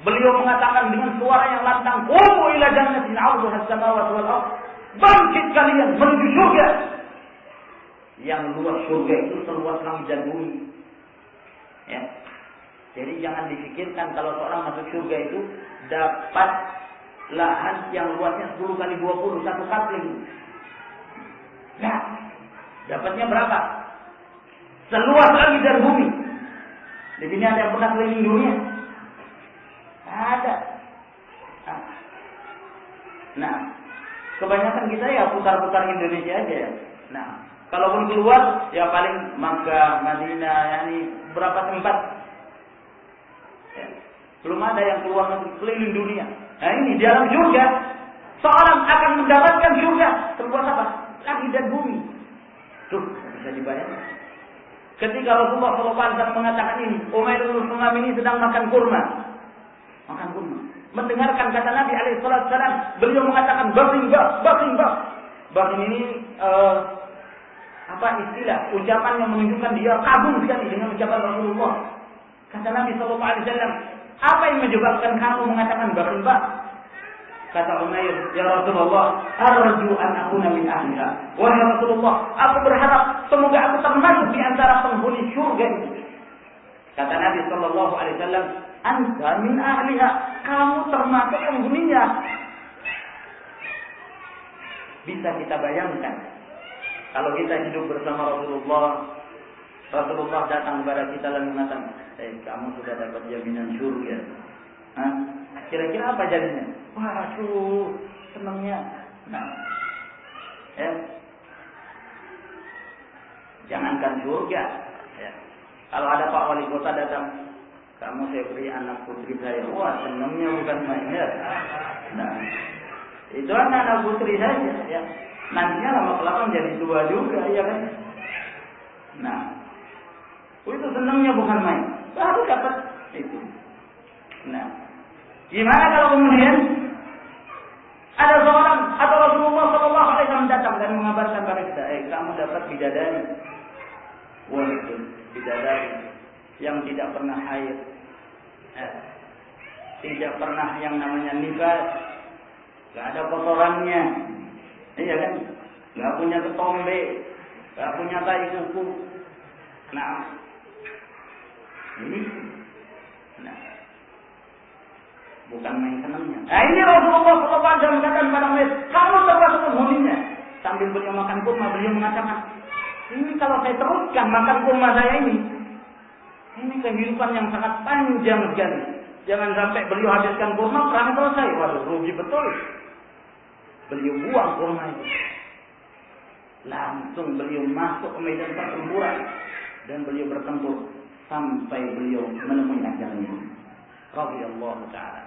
Beliau mengatakan dengan suara yang lantang, "Qumu ila jannatin 'arduha as-samawati wal ardh." Bangkit kalian menuju surga. Yang luas surga itu seluas langit dan bumi. Ya. Jadi jangan dipikirkan kalau seorang masuk surga itu dapat lahan yang luasnya 10 kali 20, satu kapling. Nah, dapatnya berapa? Seluas langit dan bumi. Di sini ada yang pernah keliling dunia? Ada. Nah, kebanyakan kita ya putar-putar Indonesia aja ya. Nah, kalaupun keluar ya paling Makkah, Madinah, yakni berapa tempat. Ya. Belum ada yang keluar negeri keliling dunia. Nah ini di dalam surga seorang akan mendapatkan surga seluas apa? Langit dan bumi. Tuh bisa dibayangkan. Ketika Rasulullah SAW mengatakan ini, Umair bin Utsman ini sedang makan kurma. Makan kurma. Mendengarkan kata Nabi SAW, beliau mengatakan baking bah. Baking ini apa istilah? Ucapan yang menunjukkan dia kagum sekali dengan ucapan Rasulullah. Kata Nabi SAW, apa yang menyebabkan kamu mengatakan baking bah? Kata Umair, ya Rasulullah, arju an akuna min ahliha. Wahai Rasulullah, aku berharap semoga aku termasuk di antara penghuni surga itu. Kata Nabi sallallahu alaihi wasallam, anta min ahliha, kamu termasuk penghuninya. Bisa kita bayangkan kalau kita hidup bersama Rasulullah datang kepada kita lalu mengatakan, kamu sudah dapat jaminan surga. Hah? Kira-kira apa jadinya? Waduh, senangnya. Nah, ya. Jangankan surga. Ya. Kalau ada Pak Wali Kota datang, kamu saya beri anak putri saya. Wah, senangnya bukan main ya. Nah, itu anak putri saja. Ya. Nantinya lama-kelamaan jadi tua juga, ya kan? Nah, itu senangnya bukan main. Baru dapat itu. Nah, gimana kalau kemudian ada seorang atau Rasulullah SAW datang dan mengabarkan pada kita, kamu dapat bidadari. Wah, itu bidadari yang tidak pernah haid, tidak pernah yang namanya nifas, nggak ada kotorannya, iya kan? Nggak punya ketombe, nggak punya tai kuku. Nah, ini, nah. Bukan main senangnya. Nah ini Rasulullah SAW mengatakan kepada mereka, kamu termasuk penghuninya. Sambil beliau makan kurma, beliau mengatakan, ini kalau saya teruskan makan kurma saya ini kehidupan yang sangat panjang sekali. Jangan sampai beliau habiskan kurma, perang selesai. Waduh, rugi betul. Beliau buang kurma itu. Langsung beliau masuk ke medan pertempuran dan beliau bertempur sampai beliau menemui ajalnya. Radhiyallahu ta'ala.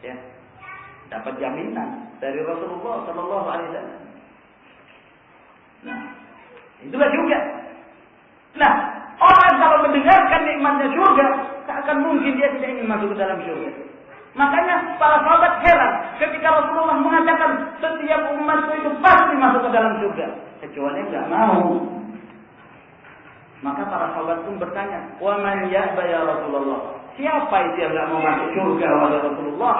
Ya, dapat jaminan dari Rasulullah sallallahu alaihi wasallam. Nah, itulah juga. Nah, orang kalau mendengarkan nikmatnya surga, tak akan mungkin dia tidak ingin masuk ke dalam surga. Makanya para sahabat heran ketika Rasulullah mengatakan setiap umatku itu pasti masuk ke dalam surga, kecuali enggak mau. Maka para sahabat pun bertanya, "Wa man ya'ba ya Rasulullah?" Siapa itu yang enggak mau masuk surga wahai Rasulullah?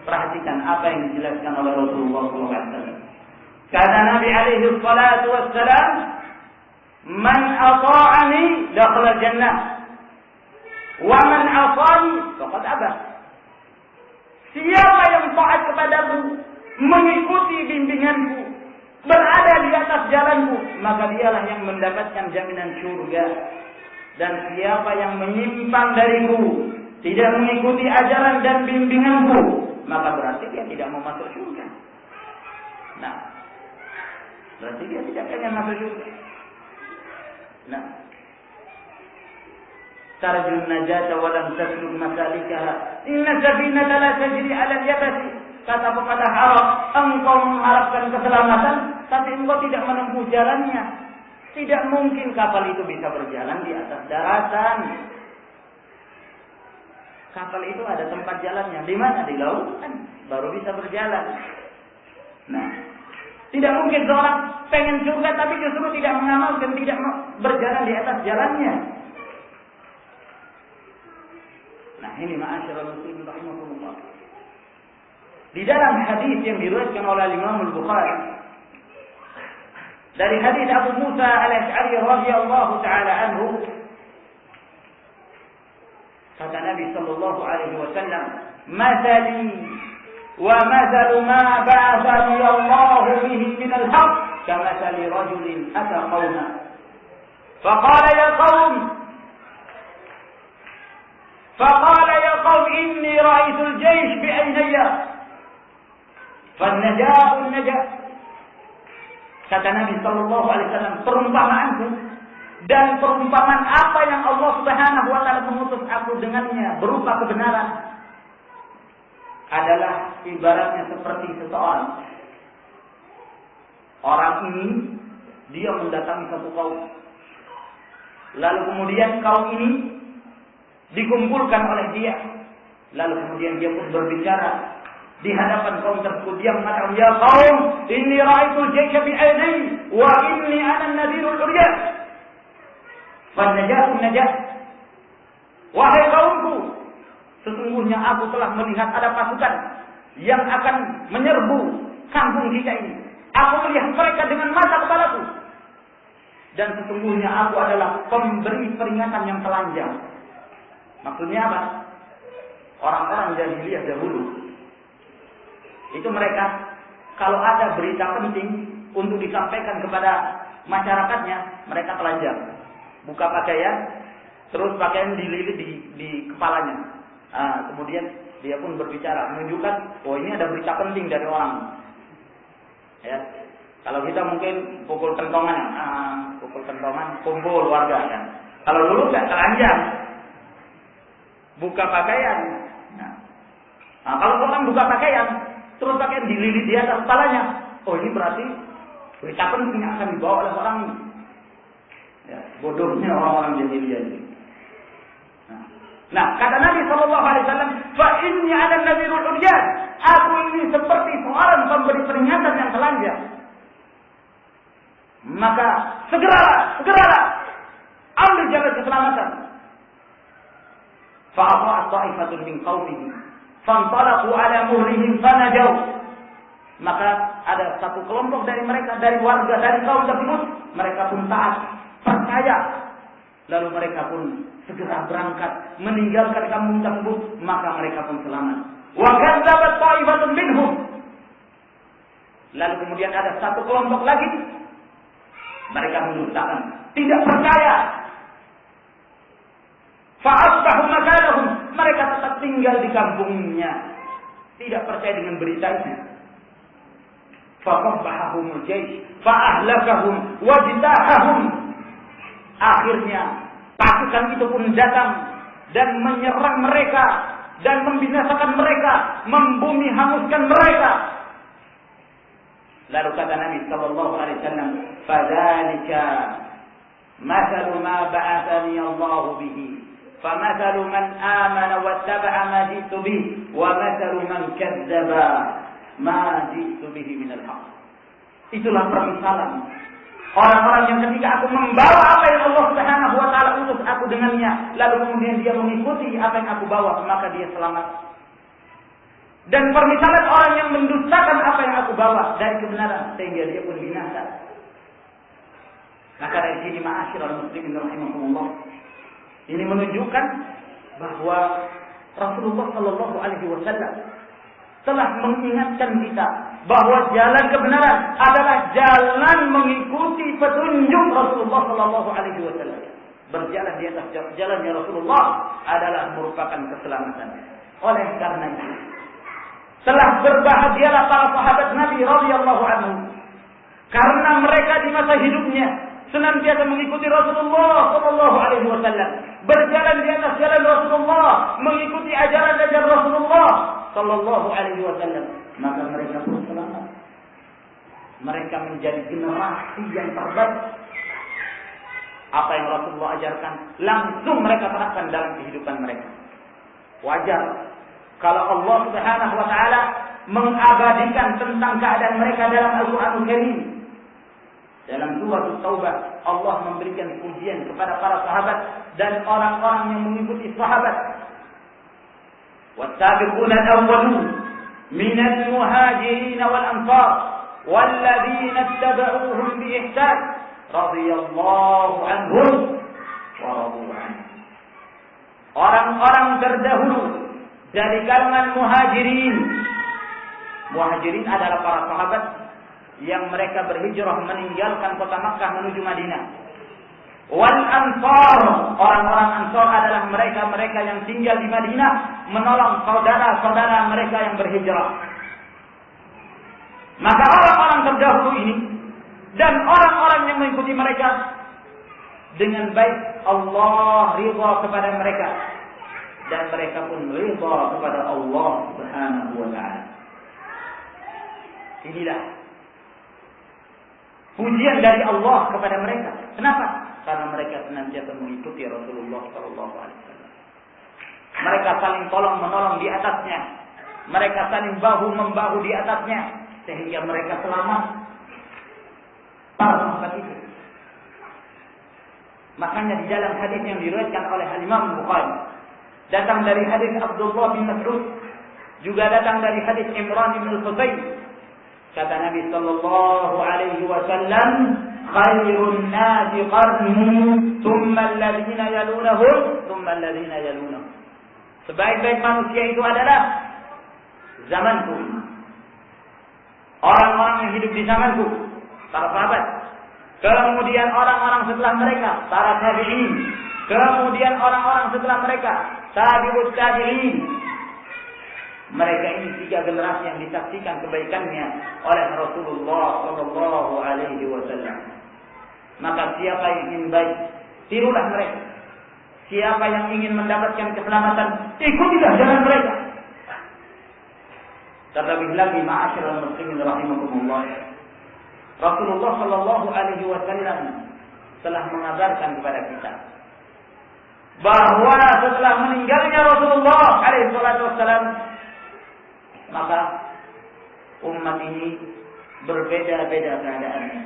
Perhatikan apa yang dijelaskan oleh Rasulullah SAW. Kata Nabi alaihi salatu wassalam, "Man ata'ani dakhala jannah, wa man asani faqad aba." Siapa yang taat kepadaku, mengikuti bimbinganku, berada di atas jalanku, maka dialah yang mendapatkan jaminan surga. Dan siapa yang menyimpang dariku, tidak mengikuti ajaran dan bimbinganku, maka berarti dia tidak mau masuk surga. Nah, berarti dia tidak akan masuk surga. Nah, tarjun najata wa lam tasluk masalikaha, inna safinata la tajri 'ala al-yabasi. Kata pepatah Arab, engkau mengharapkan keselamatan tapi engkau tidak menempuh jalannya. Tidak mungkin kapal itu bisa berjalan di atas daratan. Kapal itu ada tempat jalannya. Di mana? Di lautan. Baru bisa berjalan. Nah, tidak mungkin seorang pengen surga tapi justru tidak mengamalkan, tidak berjalan di atas jalannya. Nah, ini ma'asyiral muslimin rahimahumullah. Di dalam hadis yang diriwayatkan oleh Imam Al-Bukhari dari hadis Abu Musa Al-Asy'ari radhiyallahu taala anhu, kata Nabi sallallahu alaihi wasallam, "Mathali wa mathalu ma ba'athani Allah bihi min al-haqq kamathali rajulin ata qauma faqala ya qaum inni ra'aytu al-jaysh bi'aynayya fan-naja'u an-najah." Kata Nabi sallallahu alaihi wasallam, perumpamaanku dan perumpamaan apa yang Allah Subhanahu wa taala mengutus aku dengannya berupa kebenaran adalah ibaratnya seperti seseorang. Orang ini dia mendatangi satu kaum. Lalu kemudian kaum ini dikumpulkan oleh dia. Lalu kemudian dia pun berbicara di hadapan kaum tersebut. Dia mengatakan, "Ya kaum, inni ra'aitul jaysha bi'aini wa inni ana an-nadhirul urya. Fan-najatu najat." Wahai kaumku, sesungguhnya aku telah melihat ada pasukan yang akan menyerbu kampung kita ini. Aku melihat mereka dengan mata kepalaku. Dan sesungguhnya aku adalah pemberi peringatan yang telanjang. Maksudnya apa? Orang-orang jahiliyah dahulu itu mereka kalau ada berita penting untuk disampaikan kepada masyarakatnya, mereka telanjang, buka pakaian, terus pakaian dililit di kepalanya. Kemudian dia pun berbicara, menunjukkan, oh ini ada berita penting dari orang. Ya, kalau kita mungkin pukul kentongan, kumpul warga kan. Kalau dulu nggak telanjang, buka pakaian. Nah, kalau orang buka pakaian, terus pakaian dililit di atas kepalanya, oh ini berarti berita penting yang akan dibawa oleh orang ini. Ya, bodohnya orang-orang jahiliyah ini. Nah, kata Nabi sallallahu alaihi wasallam, "Fa inni 'ala an-nadhirul uryan." Aku ini seperti seorang pemberi peringatan yang telanjang. Maka segeralah ambil jalan keselamatan. Fa aqa'at ta'ifatun min qaumihi fantalaqu 'ala muhrihim fanajaw. Maka ada satu kelompok dari mereka, dari warga, dari kaum tersebut, mereka pun taat, percaya. Lalu mereka pun segera berangkat meninggalkan kampung tersebut, maka mereka pun selamat. Wa kadzabat ta'ifatun minhum. Lalu kemudian ada satu kelompok lagi, mereka mendustakan, tidak percaya. Fa'asbahu makanahum, mereka tetap tinggal di kampungnya, tidak percaya dengan beritanya. faqabbahahumul jaysh fa'ahlakahum wajtahahum. Akhirnya pasukan itu pun datang dan menyerang mereka dan membinasakan mereka, membumi hanguskan mereka. Lalu kata Nabi sallallahu alaihi wasallam, "Fadzalika mathalu ma ba'athani Allah bihi, famathalu man amana wattaba'a ma ji'tu bihi, wa mathalu man kadzdzaba ma ji'tu bihi minal haqq." Itulah permisalan orang-orang yang ketika aku membawa apa yang Allah Subhanahu wa taala utus aku dengannya, lalu kemudian dia mengikuti apa yang aku bawa, maka dia selamat. Dan permisalan orang yang mendustakan apa yang aku bawa dari kebenaran, sehingga dia pun binasa. Maka dari sini ma'asyiral muslimin rahimakumullah, ini menunjukkan bahwa Rasulullah sallallahu alaihi wasallam telah mengingatkan kita bahwa jalan kebenaran adalah jalan mengikuti petunjuk Rasulullah sallallahu alaihi wasallam. Berjalan di atas jalannya Rasulullah adalah merupakan keselamatan. Oleh karena itu, telah berbahagialah para sahabat Nabi radhiyallahu anhu, karena mereka di masa hidupnya senantiasa mengikuti Rasulullah sallallahu alaihi wasallam, berjalan di atas jalan Rasulullah, mengikuti ajaran-ajaran Rasulullah sallallahu alaihi wasallam, maka mereka pun selamat. Mereka menjadi generasi yang terbaik. Apa yang Rasulullah ajarkan langsung mereka terapkan dalam kehidupan mereka. Wajar kalau Allah Subhanahu wa taala mengabadikan tentang keadaan mereka dalam Al-Qur'anul Karim. Dalam surah At-Taubah, Allah memberikan pujian kepada para sahabat dan orang-orang yang mengikuti sahabat. وَالسَّابِقُونَ الْأَوَّلُونَ مِنَ الْمُهَاجِرِينَ وَالْأَنصَارِ وَالَّذِينَ اتَّبَعُوهُم بِإِحْسَانٍ رَضِيَ اللَّهُ عَنْهُمْ وَرَضُوا عَنْهُ. Orang-orang terdahulu dari kalangan muhajirin. Muhajirin adalah para sahabat yang mereka berhijrah meninggalkan kota Makkah menuju Madinah. Wal ansar, orang-orang Ansar adalah mereka-mereka yang tinggal di Madinah menolong saudara-saudara mereka yang berhijrah. Maka orang-orang terdahulu ini dan orang-orang yang mengikuti mereka dengan baik, Allah ridha kepada mereka dan mereka pun ridha kepada Allah Subhanahu wa taala. Inilah pujian dari Allah kepada mereka. Kenapa? Karena mereka senantiasa mengikuti Rasulullah sallallahu alaihi wasallam. Mereka saling tolong menolong di atasnya. Mereka saling bahu membahu di atasnya sehingga mereka selamat. Para sahabat itu. Makanya di dalam hadis yang diriwayatkan oleh Imam Bukhari, datang dari hadis Abdullah bin Mas'ud, juga datang dari hadis Imran bin Husain. Kata Nabi sallallahu alaihi wasallam, "Khairun nasi qarni, thumma alladziina yalunahum, thumma alladziina yalunahum." Sebaik-baik manusia itu adalah zamanku. Orang-orang yang hidup di zamanku, para sahabat. Kemudian orang-orang setelah mereka, para tabi'in. Kemudian orang-orang setelah mereka, tabi'ut tabi'in. Mereka ini 3 generasi yang disaksikan kebaikannya oleh Rasulullah sallallahu alaihi wasallam. Maka siapa yang ingin baik, tirulah mereka. Siapa yang ingin mendapatkan keselamatan, ikutilah jalan mereka. Terlebih lagi ma'asyiral muslimin rahimakumullah, Rasulullah sallallahu alaihi wasallam telah mengabarkan kepada kita bahwa setelah meninggalnya Rasulullah alaihi wasallam, maka umat ini berbeda-beda keadaannya.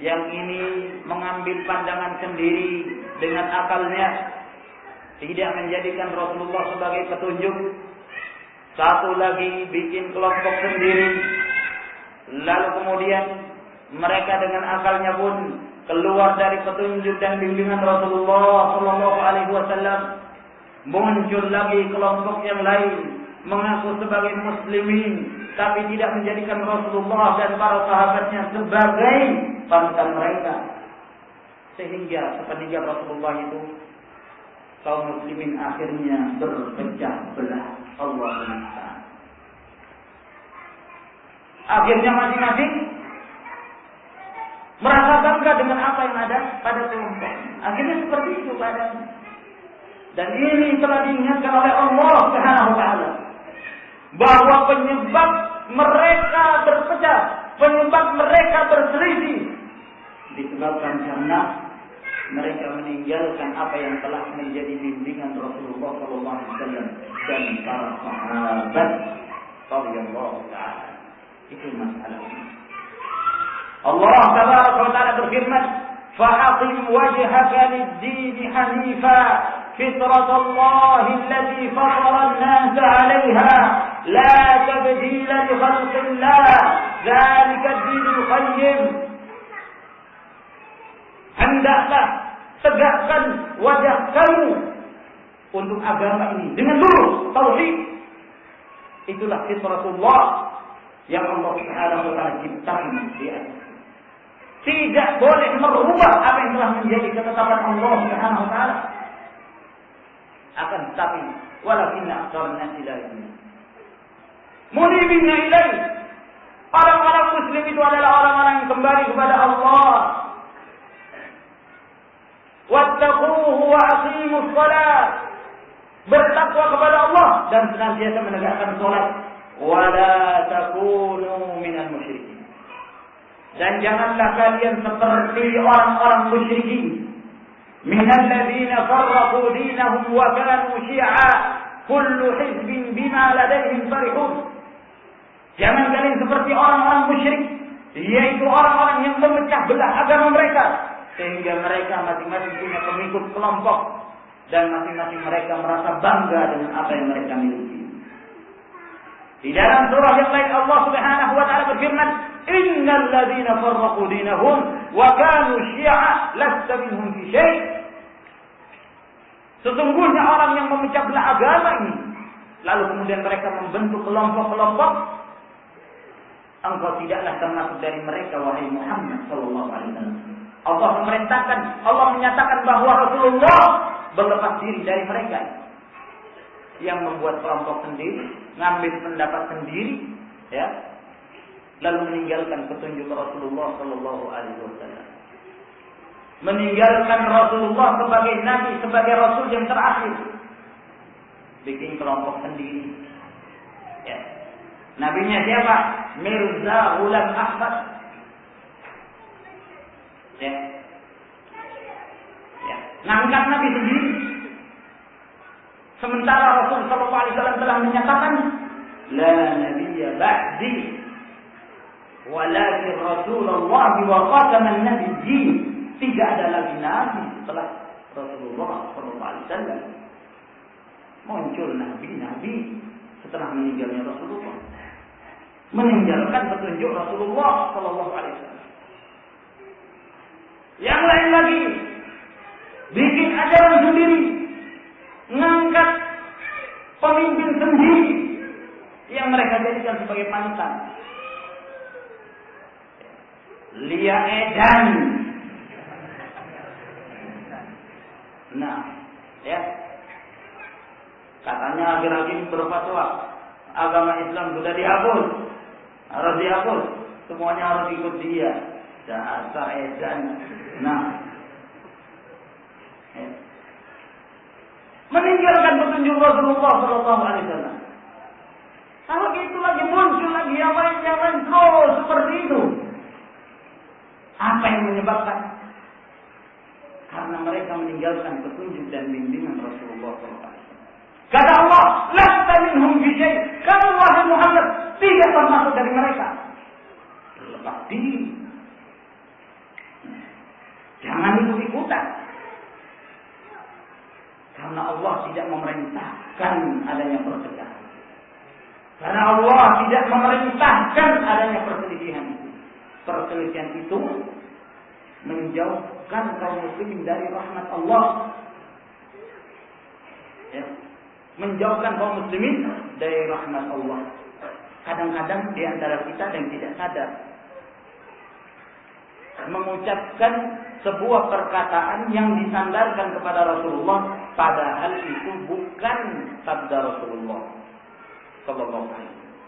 Yang ini mengambil pandangan sendiri dengan akalnya, tidak menjadikan Rasulullah sebagai petunjuk. Satu lagi bikin kelompok sendiri. Lalu kemudian mereka dengan akalnya pun keluar dari petunjuk dan bimbingan Rasulullah sallallahu alaihi wasallam. Muncul lagi kelompok yang lain mengaku sebagai muslimin, tapi tidak menjadikan Rasulullah dan para sahabatnya sebagai panutan mereka. Sehingga sepeninggal Rasulullah itu, kaum muslimin akhirnya berpecah belah. Allah SWT. Akhirnya masing-masing merasa bangga dengan apa yang ada pada kelompok. Akhirnya seperti itu keadaannya. Dan ini telah diingatkan oleh Allah Subhanahu wa taala bahwa penyebab mereka berpecah, penyebab mereka berselisih disebabkan karena mereka meninggalkan apa yang telah menjadi bimbingan Rasulullah SAW dan para sahabat radhiyallahu taala. Itu masalahnya. Allah Tabaraka wa taala berfirman, "Fa'aqim wajhaka lid-din hanifa, fitratallahi allati fatara an-nasa 'alayha, la tabdila li khalqillah, dzalika ad-dinul qayyim." Hendaklah tegakkan wajah kamu untuk agama ini dengan lurus, tauhid. Itulah fitratullah yang Allah Subhanahu wa taala ciptakan di atas. Tidak boleh merubah apa yang telah menjadi ketetapan Allah Subhanahu wa taala. Akan tetapi walakinna aktsarun nasi la yu'minun. Munibina ilaihi. Orang-orang muslim itu adalah orang-orang yang kembali kepada Allah. Wattaquhu wa aqimus shalah. Bertakwa kepada Allah dan senantiasa menegakkan salat. Wala takunu minal musyrikin. Dan janganlah kalian seperti orang-orang musyrikin. Minal ladzina farraqu dinahum wa kanu syi'a, kullu hizbin bima ladaihim farihun. Jangan kalian seperti orang-orang musyrik, yaitu orang-orang yang memecah belah agama mereka, sehingga mereka masing-masing punya pengikut kelompok dan masing-masing mereka merasa bangga dengan apa yang mereka miliki. Di dalam surah yang lain Allah Subhanahu wa taala berfirman, "Innal ladzina farraqu dinahum wa kanu syi'a lasta minhum fi syai'." Sesungguhnya orang yang memecah belah agama ini, lalu kemudian mereka membentuk kelompok-kelompok, engkau tidaklah termasuk dari mereka wahai Muhammad sallallahu alaihi wasallam. Allah memerintahkan, Allah menyatakan bahwa Rasulullah berlepas diri dari mereka yang membuat kelompok sendiri, ngambil pendapat sendiri, ya, lalu meninggalkan petunjuk Rasulullah sallallahu alaihi wasallam. Meninggalkan Rasulullah sebagai nabi, sebagai rasul yang terakhir. Bikin kelompok sendiri. Ya. Nabinya siapa? Mirza Ghulam Ahmad. Ya. Ya. Ngangkat nabi sendiri. Sementara Rasul sallallahu alaihi wasallam telah menyatakan, la nabiyya ba'di walakin Rasulullah wa khataman nabiyyin. Tidak ada lagi nabi setelah Rasulullah sallallahu alaihi wasallam. Muncul nabi-nabi setelah meninggalnya Rasulullah. Meninggalkan petunjuk Rasulullah sallallahu alaihi wasallam. Yang lain lagi bikin ajaran sendiri, ngangkat pemimpin sendiri yang mereka jadikan sebagai panutan. Lia Edan. Nah, ya. Katanya akhir-akhir ini berfatwa agama Islam sudah dihapus, harus dihapus, semuanya harus ikut dia. Dasar Edan. Nah, ya. Meninggalkan petunjuk Rasulullah sallallahu alaihi wasallam. Kalau gitu lagi muncul lagi yang lain terus seperti itu. Apa yang menyebabkan? Karena mereka meninggalkan petunjuk dan bimbingan Rasulullah sallallahu alaihi wasallam. Kata Allah, "Lasta minhum fi syai'." Kamu wahai Muhammad tidak termasuk dari mereka. Lepas diri. Jangan ikut-ikutan. Karena Allah tidak memerintahkan adanya perpecahan. Karena Allah tidak memerintahkan adanya perselisihan itu. Perselisihan itu menjauhkan kaum muslimin dari rahmat Allah. Ya. Menjauhkan kaum muslimin dari rahmat Allah. Kadang-kadang di antara kita yang tidak sadar mengucapkan sebuah perkataan yang disandarkan kepada Rasulullah, padahal itu bukan sabda Rasulullah sallallahu alaihi wasallam.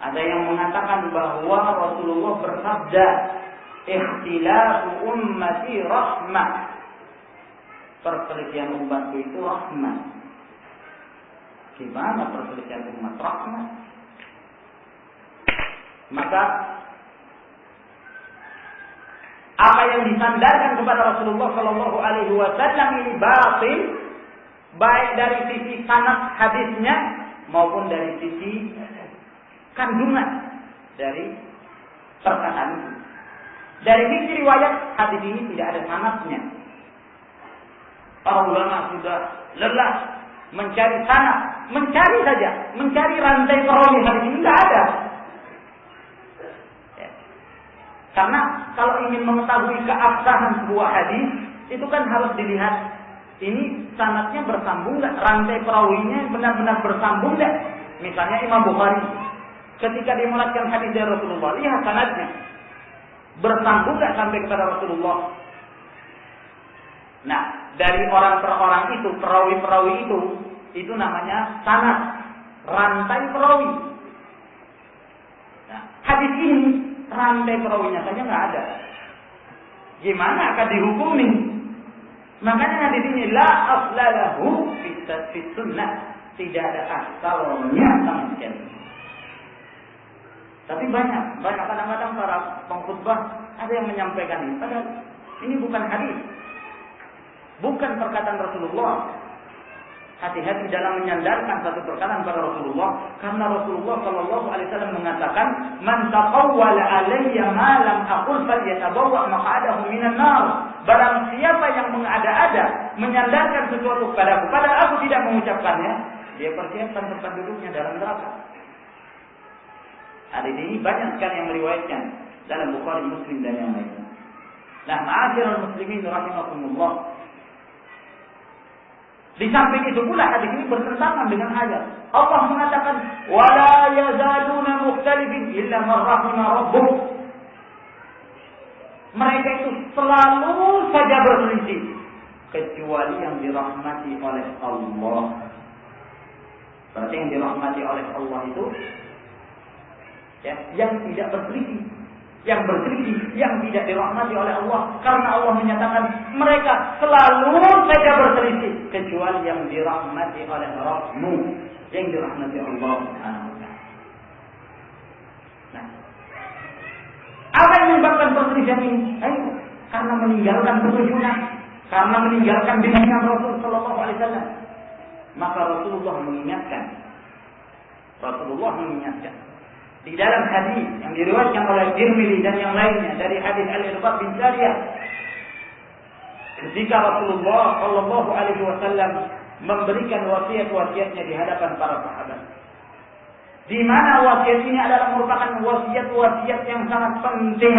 Ada yang mengatakan bahwa Rasulullah bersabda, "Ikhtilafu ummati rahmah." Perselisihan umatku itu rahmat. Gimana perselisihan umat rahmat? Maka apa yang disandarkan kepada Rasulullah Shallallahu Alaihi Wasallam ini batil, baik dari sisi sanad hadisnya maupun dari sisi kandungan dari perkataan itu. Dari sisi riwayat hadis ini tidak ada sanadnya. Para ulama sudah lelah mencari sanad, mencari saja, mencari rantai perawi hadis ini tidak ada. Karena kalau ingin mengetahui keabsahan sebuah hadis, itu kan harus dilihat ini sanadnya bersambung nggak, rantai perawinya benar-benar bersambung nggak. Misalnya Imam Bukhari, ketika dia meriwayatkan hadis dari Rasulullah, lihat sanadnya bersambung nggak sampai kepada Rasulullah. Nah, dari orang per orang itu, perawi-perawi itu namanya sanad, rantai perawi. Nah, hadis ini rantai perawinya saja nggak ada. Gimana akan dihukumi? Makanya hadis ini la aslalahu fi sunnah, tidak ada asalnya sama sekali. Tapi banyak kadang-kadang para pengkhutbah ada yang menyampaikan ini. Padahal ini bukan hadis, bukan perkataan Rasulullah. Hati-hati dalam menyandarkan satu perkataan pada Rasulullah, karena Rasulullah Shallallahu Alaihi Wasallam mengatakan, "Man taqawwala alayya ma lam aqul falyatabawwa maq'adahu minan nar." Barang siapa yang mengada-ada menyandarkan sesuatu kepadaku, padahal aku tidak mengucapkannya, dia persiapkan tempat duduknya dalam neraka. Hadis ini banyak sekali yang meriwayatkan dalam Bukhari, Muslim dan yang lainnya. Nah, ma'asyiral muslimin rahimakumullah. Di samping itu pula hadis ini bertentangan dengan ayat. Allah mengatakan, "Wala yazaluna mukhtalifin illa man rahima rabbuk." Mereka itu selalu saja berselisih kecuali yang dirahmati oleh Allah. Berarti yang dirahmati oleh Allah itu ya, yang tidak berselisih. Yang berselisih, yang tidak dirahmati oleh Allah. Karena Allah menyatakan mereka selalu saja berselisih kecuali yang dirahmati oleh Rabbmu, yang dirahmati Allah Subhanahu wa Ta'ala. Nah, apa yang menyebabkan perselisihan ini? Karena meninggalkan petunjuknya, karena meninggalkan bimbingan Rasul Sallallahu Alaihi Wasallam. Maka Rasulullah mengingatkan di dalam hadis yang diriwayatkan oleh Tirmidzi dan yang lainnya dari hadis Al-Irbad bin Sariyah, ketika Rasulullah Shallallahu Alaihi Wasallam memberikan wasiat-wasiatnya di hadapan para sahabat, di mana wasiat ini adalah merupakan wasiat-wasiat yang sangat penting,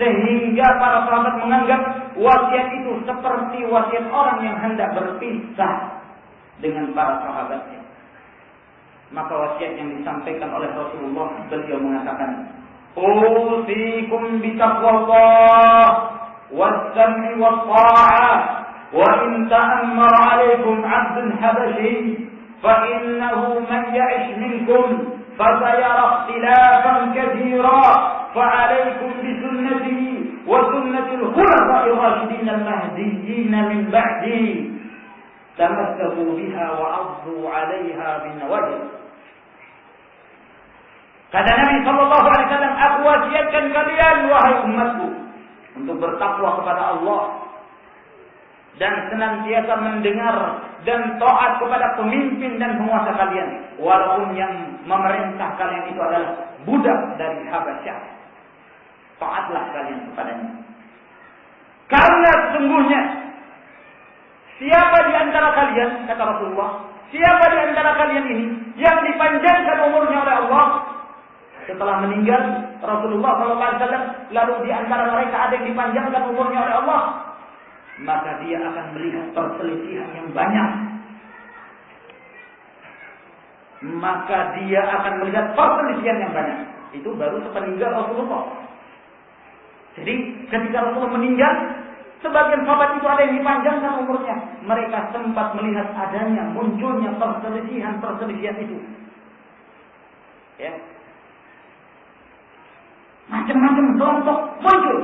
sehingga para sahabat menganggap wasiat itu seperti wasiat orang yang hendak berpisah dengan para sahabatnya. Maka wasiat yang disampaikan oleh Rasulullah, beliau mengatakan, "Usikum bitaqwallah was-sam'i wat-tha'ah wa in ta'ammara 'alaykum 'abdun habashi fa innahu man ya'ish minkum fasayara ikhtilafan katsira fa 'alaykum bi sunnati wa sunnati al-khulafa'ir rasyidin al-mahdiyyin min ba'di tamassaku biha wa 'addu 'alayha bin nawajid." Kata Nabi Sallallahu Alaihi Wasallam, "Aku wasiatkan kalian wahai umatku untuk bertakwa kepada Allah dan senantiasa mendengar dan taat kepada pemimpin dan penguasa kalian, walaupun yang memerintah kalian itu adalah budak dari Habasyah. Taatlah kalian kepadanya. Karena sesungguhnya siapa di antara kalian, kata Rasulullah, siapa di antara kalian ini yang dipanjangkan umurnya oleh Allah setelah meninggal Rasulullah SAW, lalu di antara mereka ada yang dipanjangkan umurnya oleh Allah, maka dia akan melihat perselisihan yang banyak. Maka dia akan melihat perselisihan yang banyak. Itu baru sepeninggal Rasulullah. Jadi ketika Rasulullah meninggal, sebagian sahabat itu ada yang dipanjangkan umurnya. Mereka sempat melihat adanya, munculnya perselisihan itu. Ya. Macam-macam kelompok muncul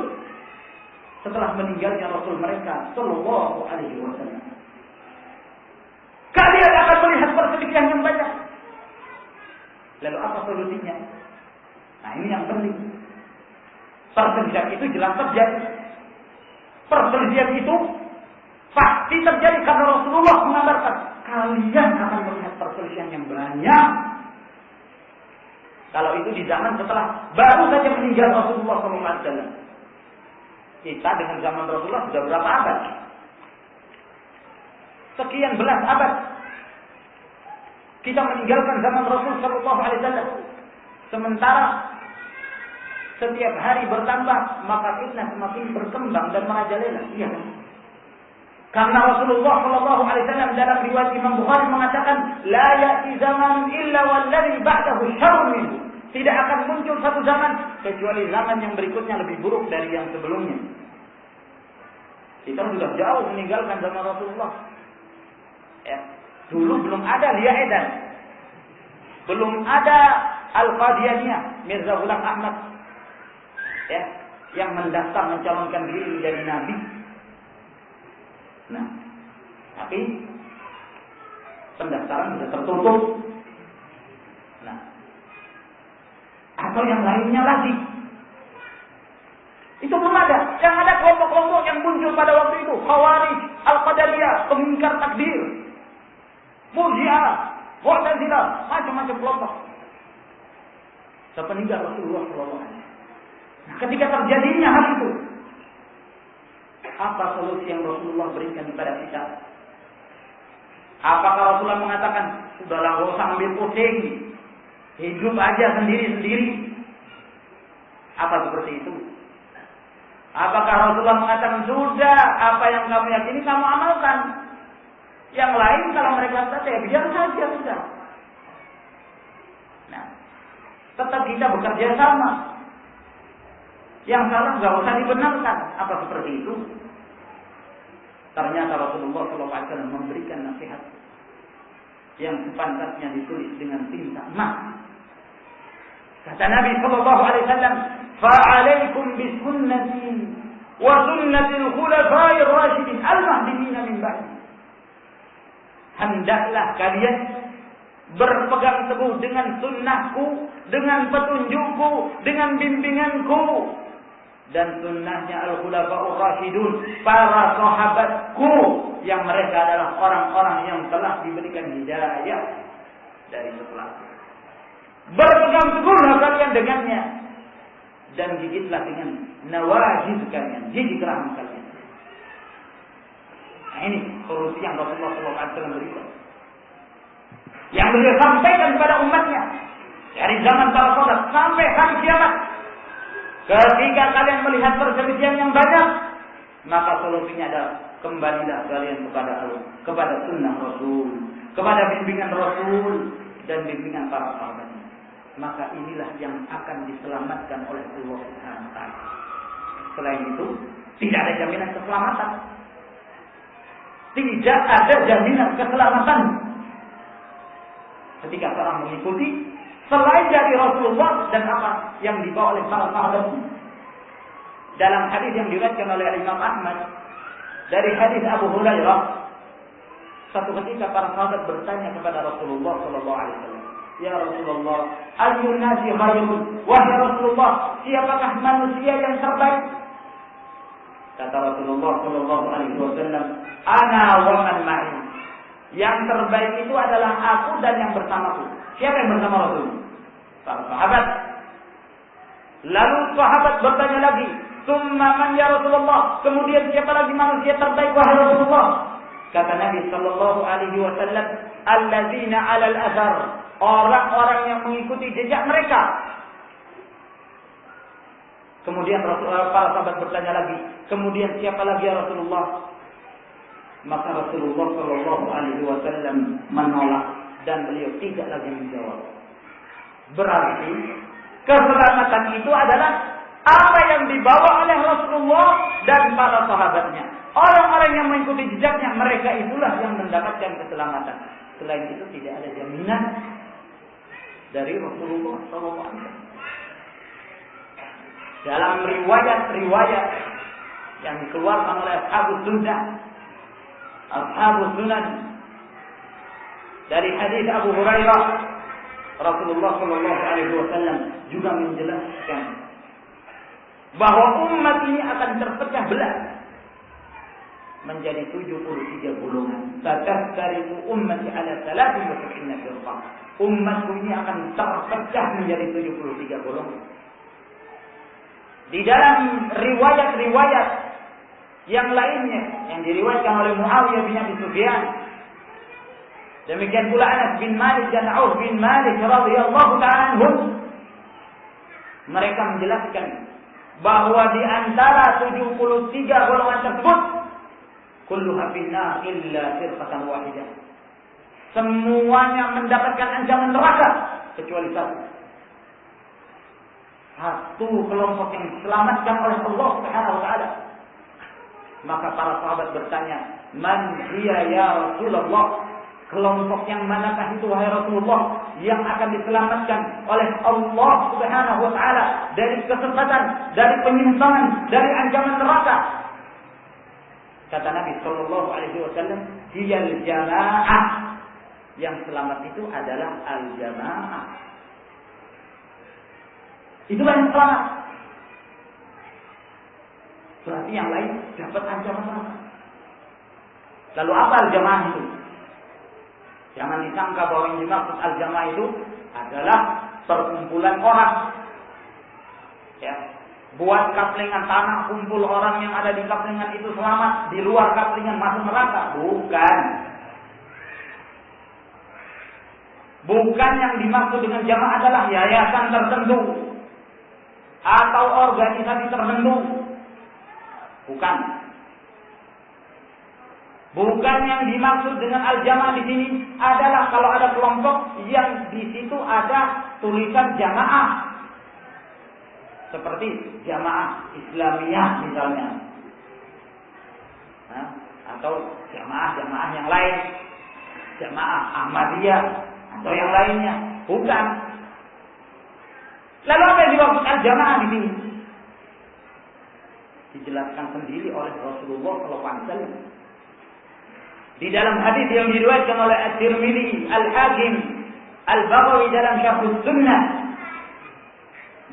setelah meninggalnya Rasul mereka Sallallahu Alaihi Wasallam. Kalian akan melihat perselisihan yang banyak. Lalu apa solusinya? Nah, ini yang penting. Perselisihan itu jelas terjadi. Perselisihan itu pasti terjadi karena Rasulullah mengabarkan kalian akan melihat perselisihan yang banyak. Kalau itu di zaman setelah baru saja meninggal Rasulullah SAW. Kita dengan zaman Rasulullah sudah berapa abad? Sekian belas abad. Kita meninggalkan zaman Rasul SAW. Sementara setiap hari bertambah, maka fitnah semakin berkembang dan merajalela. Iya kan? Karena Rasulullah SAW dalam riwayat Imam Bukhari mengatakan, la ya'ti zaman illa walladhi ba'dahu syarrun minhu. Tidak akan muncul satu zaman kecuali zaman yang berikutnya lebih buruk dari yang sebelumnya. Kita sudah jauh meninggalkan zaman Rasulullah. Ya. Dulu belum ada Lia Edan, belum ada Al-Qadianiyah, Mirza Ghulam Ahmad, ya, yang mendaftar mencalonkan diri menjadi nabi. Nah, tapi pendaftaran sudah tertutup. Nah, atau yang lainnya lagi, itu belum ada. Yang ada kelompok-kelompok yang muncul pada waktu itu, Khawarij, Al-Qadariyah, pengingkar takdir, Murji'ah, Mu'tazilah, macam-macam kelompok. Sepeninggal Rasulullah SAW. Nah, ketika terjadinya hal itu, apa solusi yang Rasulullah berikan kepada kita? Apakah Rasulullah mengatakan, sudahlah gak usah ambil pusing, hidup aja sendiri-sendiri? Apa seperti itu? Apakah Rasulullah mengatakan, sudah apa yang kamu yakini kamu amalkan? Yang lain kalau mereka kata, ya biar saja sudah. Nah, tetap kita bekerja sama. Yang salah gak usah dibenarkan. Apa seperti itu? Ternyata Rasulullah SAW memberikan nasihat yang sepantasnya ditulis dengan tinta emas. Kata Nabi SAW, "Fa'alaikum bisunnati wa sunnatil khulafa'ir rasyidin al-mahdiyyin min ba'di." Hendaklah kalian berpegang teguh dengan sunnahku, dengan petunjukku, dengan bimbinganku, dan sunnahnya al-khulafa'ur rasyidun, para sahabatku yang mereka adalah orang-orang yang telah diberikan hidayah dari setelahku. Berpegang teguhlah kalian dengannya dan gigitlah dengan nawajiz kalian, gigi geraham kalian. Nah, ini solusi yang Rasulullah SAW berikan, yang beliau sampaikan kepada umatnya dari zaman para sahabat sampai hari kiamat. Ketika kalian melihat perselisihan yang banyak, maka solusinya adalah kembalilah kalian kepada sunnah Rasul, kepada bimbingan Rasul dan bimbingan para sahabat. Maka inilah yang akan diselamatkan oleh Allah Subhanahu wa taala. Selain itu, tidak ada jaminan keselamatan. Tidak ada jaminan keselamatan ketika seorang mengikuti selain dari Rasulullah dan apa yang dibawa oleh para sahabat. Dalam hadis yang diriwayatkan oleh Imam Ahmad dari hadis Abu Hurairah, satu ketika para sahabat bertanya kepada Rasulullah SAW, "Ya Rasulullah, ayyun nasi khairun?" Wahai Rasulullah, siapakah manusia yang terbaik? Kata Rasulullah SAW, "Ana wa man ma'i." Yang terbaik itu adalah aku dan yang bersamaku. Siapa yang bersama Rasul? Para sahabat. Lalu sahabat bertanya lagi, "Tsumma man ya Rasulullah?" Kemudian siapa lagi manusia terbaik wahai Rasulullah? Kata Nabi sallallahu alaihi wasallam, "Alladzina 'alal athar." Orang-orang yang mengikuti jejak mereka. Kemudian para sahabat bertanya lagi, "Kemudian siapa lagi ya Rasulullah?" Maka Rasulullah sallallahu alaihi wasallam menolak dan beliau tidak lagi menjawab. Berarti keselamatan itu adalah apa yang dibawa oleh Rasulullah dan para sahabatnya. Orang-orang yang mengikuti jejaknya, mereka itulah yang mendapatkan keselamatan. Selain itu tidak ada jaminan dari Rasulullah SAW. dalam riwayat-riwayat yang dikeluarkan oleh Ashabus Sunan dari hadis Abu Hurairah, Rasulullah sallallahu alaihi wasallam juga menjelaskan bahwa umat ini akan terpecah belah menjadi 73 golongan. Satastariqu ummati ala 73 firqah. Umatku ini akan terpecah menjadi 73 golongan. Di dalam riwayat-riwayat yang lainnya yang diriwayatkan oleh Muawiyah bin Abi Sufyan, demikian pula Anas bin Malik dan Auf bin Malik radhiyallahu ta'ala anhum, mereka menjelaskan bahwa di antara 73 golongan tersebut kulluha finnar illa firqatan wahidah. Semuanya mendapatkan ancaman neraka kecuali satu kelompok yang diselamatkan oleh Allah Subhanahu wa taala. Maka para sahabat bertanya, "Man hiya ya Rasulullah?" Kelompok yang manakah itu wahai Rasulullah yang akan diselamatkan oleh Allah Subhanahu wa taala dari kesesatan, dari penyimpangan, dari ancaman neraka? Kata Nabi sallallahu alaihi wasallam, "Hiyal jamaah." Yang selamat itu adalah al-jamaah. Itulah yang selamat. Berarti yang lain dapat ancaman neraka. Lalu apa al-jamaah itu? Jangan disangka bahwa yang dimaksud al-jamaah itu adalah perkumpulan orang. Ya, buat kaplingan tanah, kumpul orang yang ada di kaplingan itu selamat, di luar kaplingan masuk neraka. Bukan. Bukan yang dimaksud dengan jamaah adalah yayasan tertentu atau organisasi tertentu. Bukan. Bukan yang dimaksud dengan al-jamaah di sini adalah kalau ada kelompok yang di situ ada tulisan jamaah. Seperti jamaah Islamiyah misalnya. Atau jamaah-jamaah yang lain. Jamaah Ahmadiyah atau yang lainnya. Bukan. Lalu apa yang dimaksud al-jamaah di sini? Dijelaskan sendiri oleh Rasulullah SAW. Di dalam hadis yang diriwayatkan oleh At-Tirmidzi, Al-Hakim, Al-Baghawi dalam Syarh Sunnah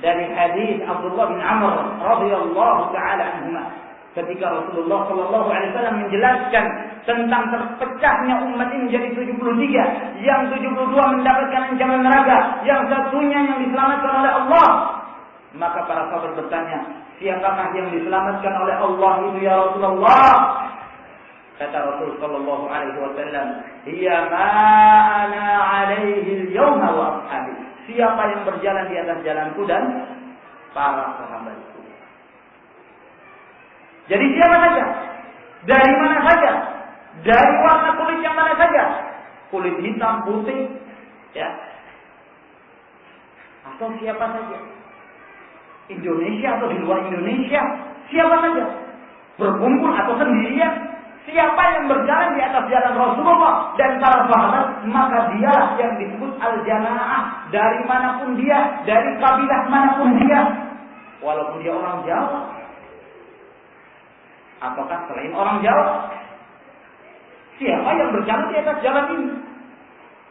dari hadis Abdullah bin Amr radhiyallahu taala anhuma, ketika Rasulullah sallallahu alaihi wasallam menjelaskan tentang terpecahnya umat ini menjadi 73, yang 72 mendapatkan ancaman neraka, yang satunya yang diselamatkan oleh Allah. Maka para sahabat bertanya, siapakah yang diselamatkan oleh Allah itu ya Rasulullah? Kata Rasul sallallahu alaihi wasallam, "Hiya ma ana alaihi al-yawma wa ashabi." Siapa yang berjalan di atas jalanku dan para sahabatku. Jadi siapa saja? Dari mana saja? Dari warna kulit yang mana saja? Kulit hitam, putih, ya. Atau siapa saja? Indonesia atau di luar Indonesia? Siapa saja? Berkumpul atau sendirian? Siapa yang berjalan di atas jalan Rasulullah dan para sahabat, maka dialah yang disebut al-jamaah. Dari manapun dia, dari kabilah manapun dia, walaupun dia orang Jawa, apakah selain orang Jawa? Siapa yang berjalan di atas jalan ini?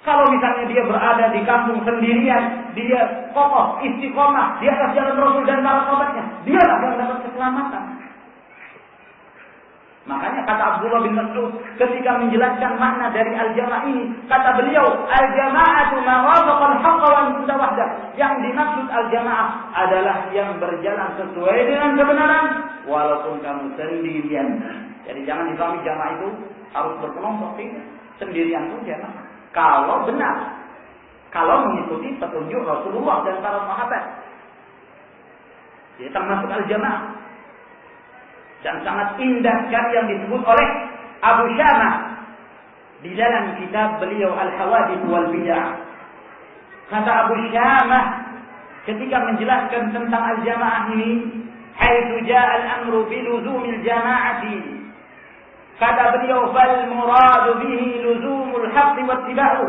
Kalau misalnya dia berada di kampung sendirian, dia kokoh, istiqomah di atas jalan Rasul dan para sahabatnya, dialah yang dapat keselamatan. Makanya kata Abdullah bin Mas'ud ketika menjelaskan makna dari al-jamaah ini, kata beliau, al-jama'atu ma wafaqa al-haqqa wa anta wahdah. Yang dimaksud al-jamaah adalah yang berjalan sesuai dengan kebenaran walaupun kamu sendirian. Jadi jangan difahami jamaah itu harus berkelompok, sendirian pun jamaah. Kalau benar, kalau mengikuti petunjuk Rasulullah dan para sahabat, dia termasuk al-jamaah. Dan sangat indah sekali yang disebut oleh Abu Syamah di dalam kitab beliau Al-Hawadith wal Bid'ah. Kata Abu Syamah ketika menjelaskan tentang al-jamaah ini, haitsu jaa al-amru bi luzumil jama'ati, kata beliau, fal muradu bihi luzumul haqq wa ittiba'u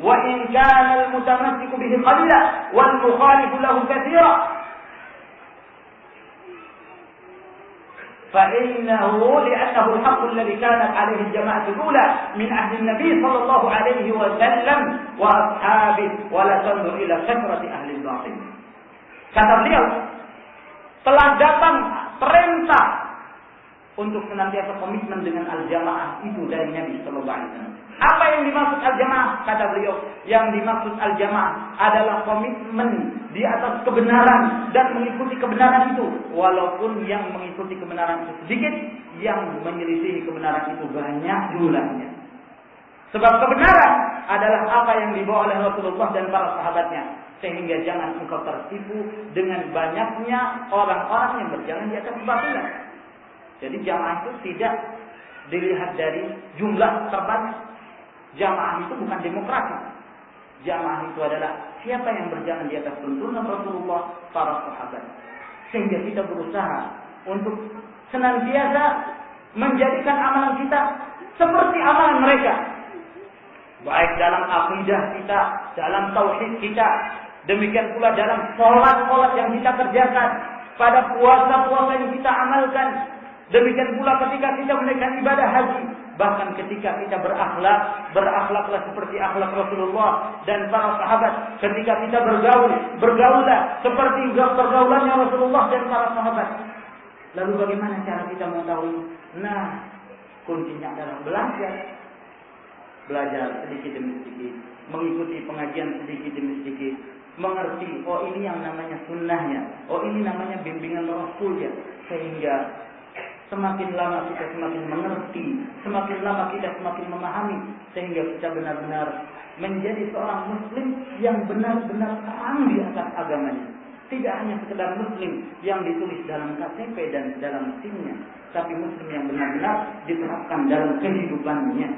wa in kana al-mutamassiku bihi qalila wal mukhalifu lahu katsira. فإنه لأنه الحق الذي كانت عليه الجماعة الأولى من أهل النبي صلى الله عليه وسلم وأصحابه ولا تنظر إلى كثرة أهل الباطل. Kata beliau, telah datang perintah untuk senantiasa komitmen dengan al-jamaah itu dari Nabi sallallahu alaihi wasallam. Apa yang dimaksud al-jamaah? Kata beliau, yang dimaksud al-jamaah adalah komitmen di atas kebenaran dan mengikuti kebenaran itu, walaupun yang mengikuti kebenaran itu sedikit, yang menyelisihi kebenaran itu banyak jumlahnya. Sebab kebenaran adalah apa yang dibawa oleh Rasulullah dan para sahabatnya, sehingga jangan engkau tertipu dengan banyaknya orang-orang yang berjalan di atas kebatilan. Jadi jamaah itu tidak dilihat dari jumlah terbanyak. Jamaah itu bukan demokrasi. Jamaah itu adalah siapa yang berjalan di atas tuntunan Rasulullah, para sahabat. Sehingga kita berusaha untuk senantiasa menjadikan amalan kita seperti amalan mereka. Baik dalam akidah kita, dalam tauhid kita, demikian pula dalam sholat-sholat yang kita kerjakan, pada puasa-puasa yang kita amalkan, demikian pula ketika kita menunaikan ibadah haji, bahkan ketika kita berakhlaklah seperti akhlak Rasulullah dan para sahabat. Ketika kita bergaullah seperti pergaulannya Rasulullah dan para sahabat. Lalu bagaimana cara kita mengetahui? Nah, kuncinya adalah belajar sedikit demi sedikit, mengikuti pengajian sedikit demi sedikit, mengerti, oh ini yang namanya sunnahnya, oh ini namanya bimbingan Rasulnya, sehingga semakin lama kita semakin mengerti, semakin lama kita semakin memahami, sehingga kita benar-benar menjadi seorang muslim yang benar-benar terang di atas agamanya. Tidak hanya sekedar muslim yang ditulis dalam KTP dan dalam SIM-nya, tapi muslim yang benar-benar diterapkan dalam kehidupannya,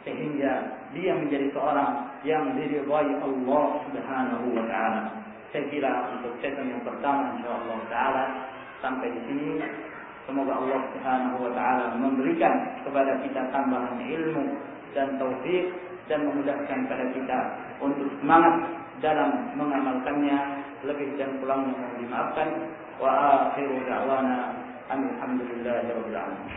sehingga dia menjadi seorang yang diridhai Allah Subhanahu wa taala. Saya kira untuk sesi yang pertama insyaallah taala sampai di sini. Semoga Allah Subhanahu wa taala memberikan kepada kita tambahan ilmu dan taufik dan memudahkan kepada kita untuk semangat dalam mengamalkannya. Lebih dan kurangnya mohon dimaafkan. Wa akhiru da'wana alhamdulillahirabbil alamin.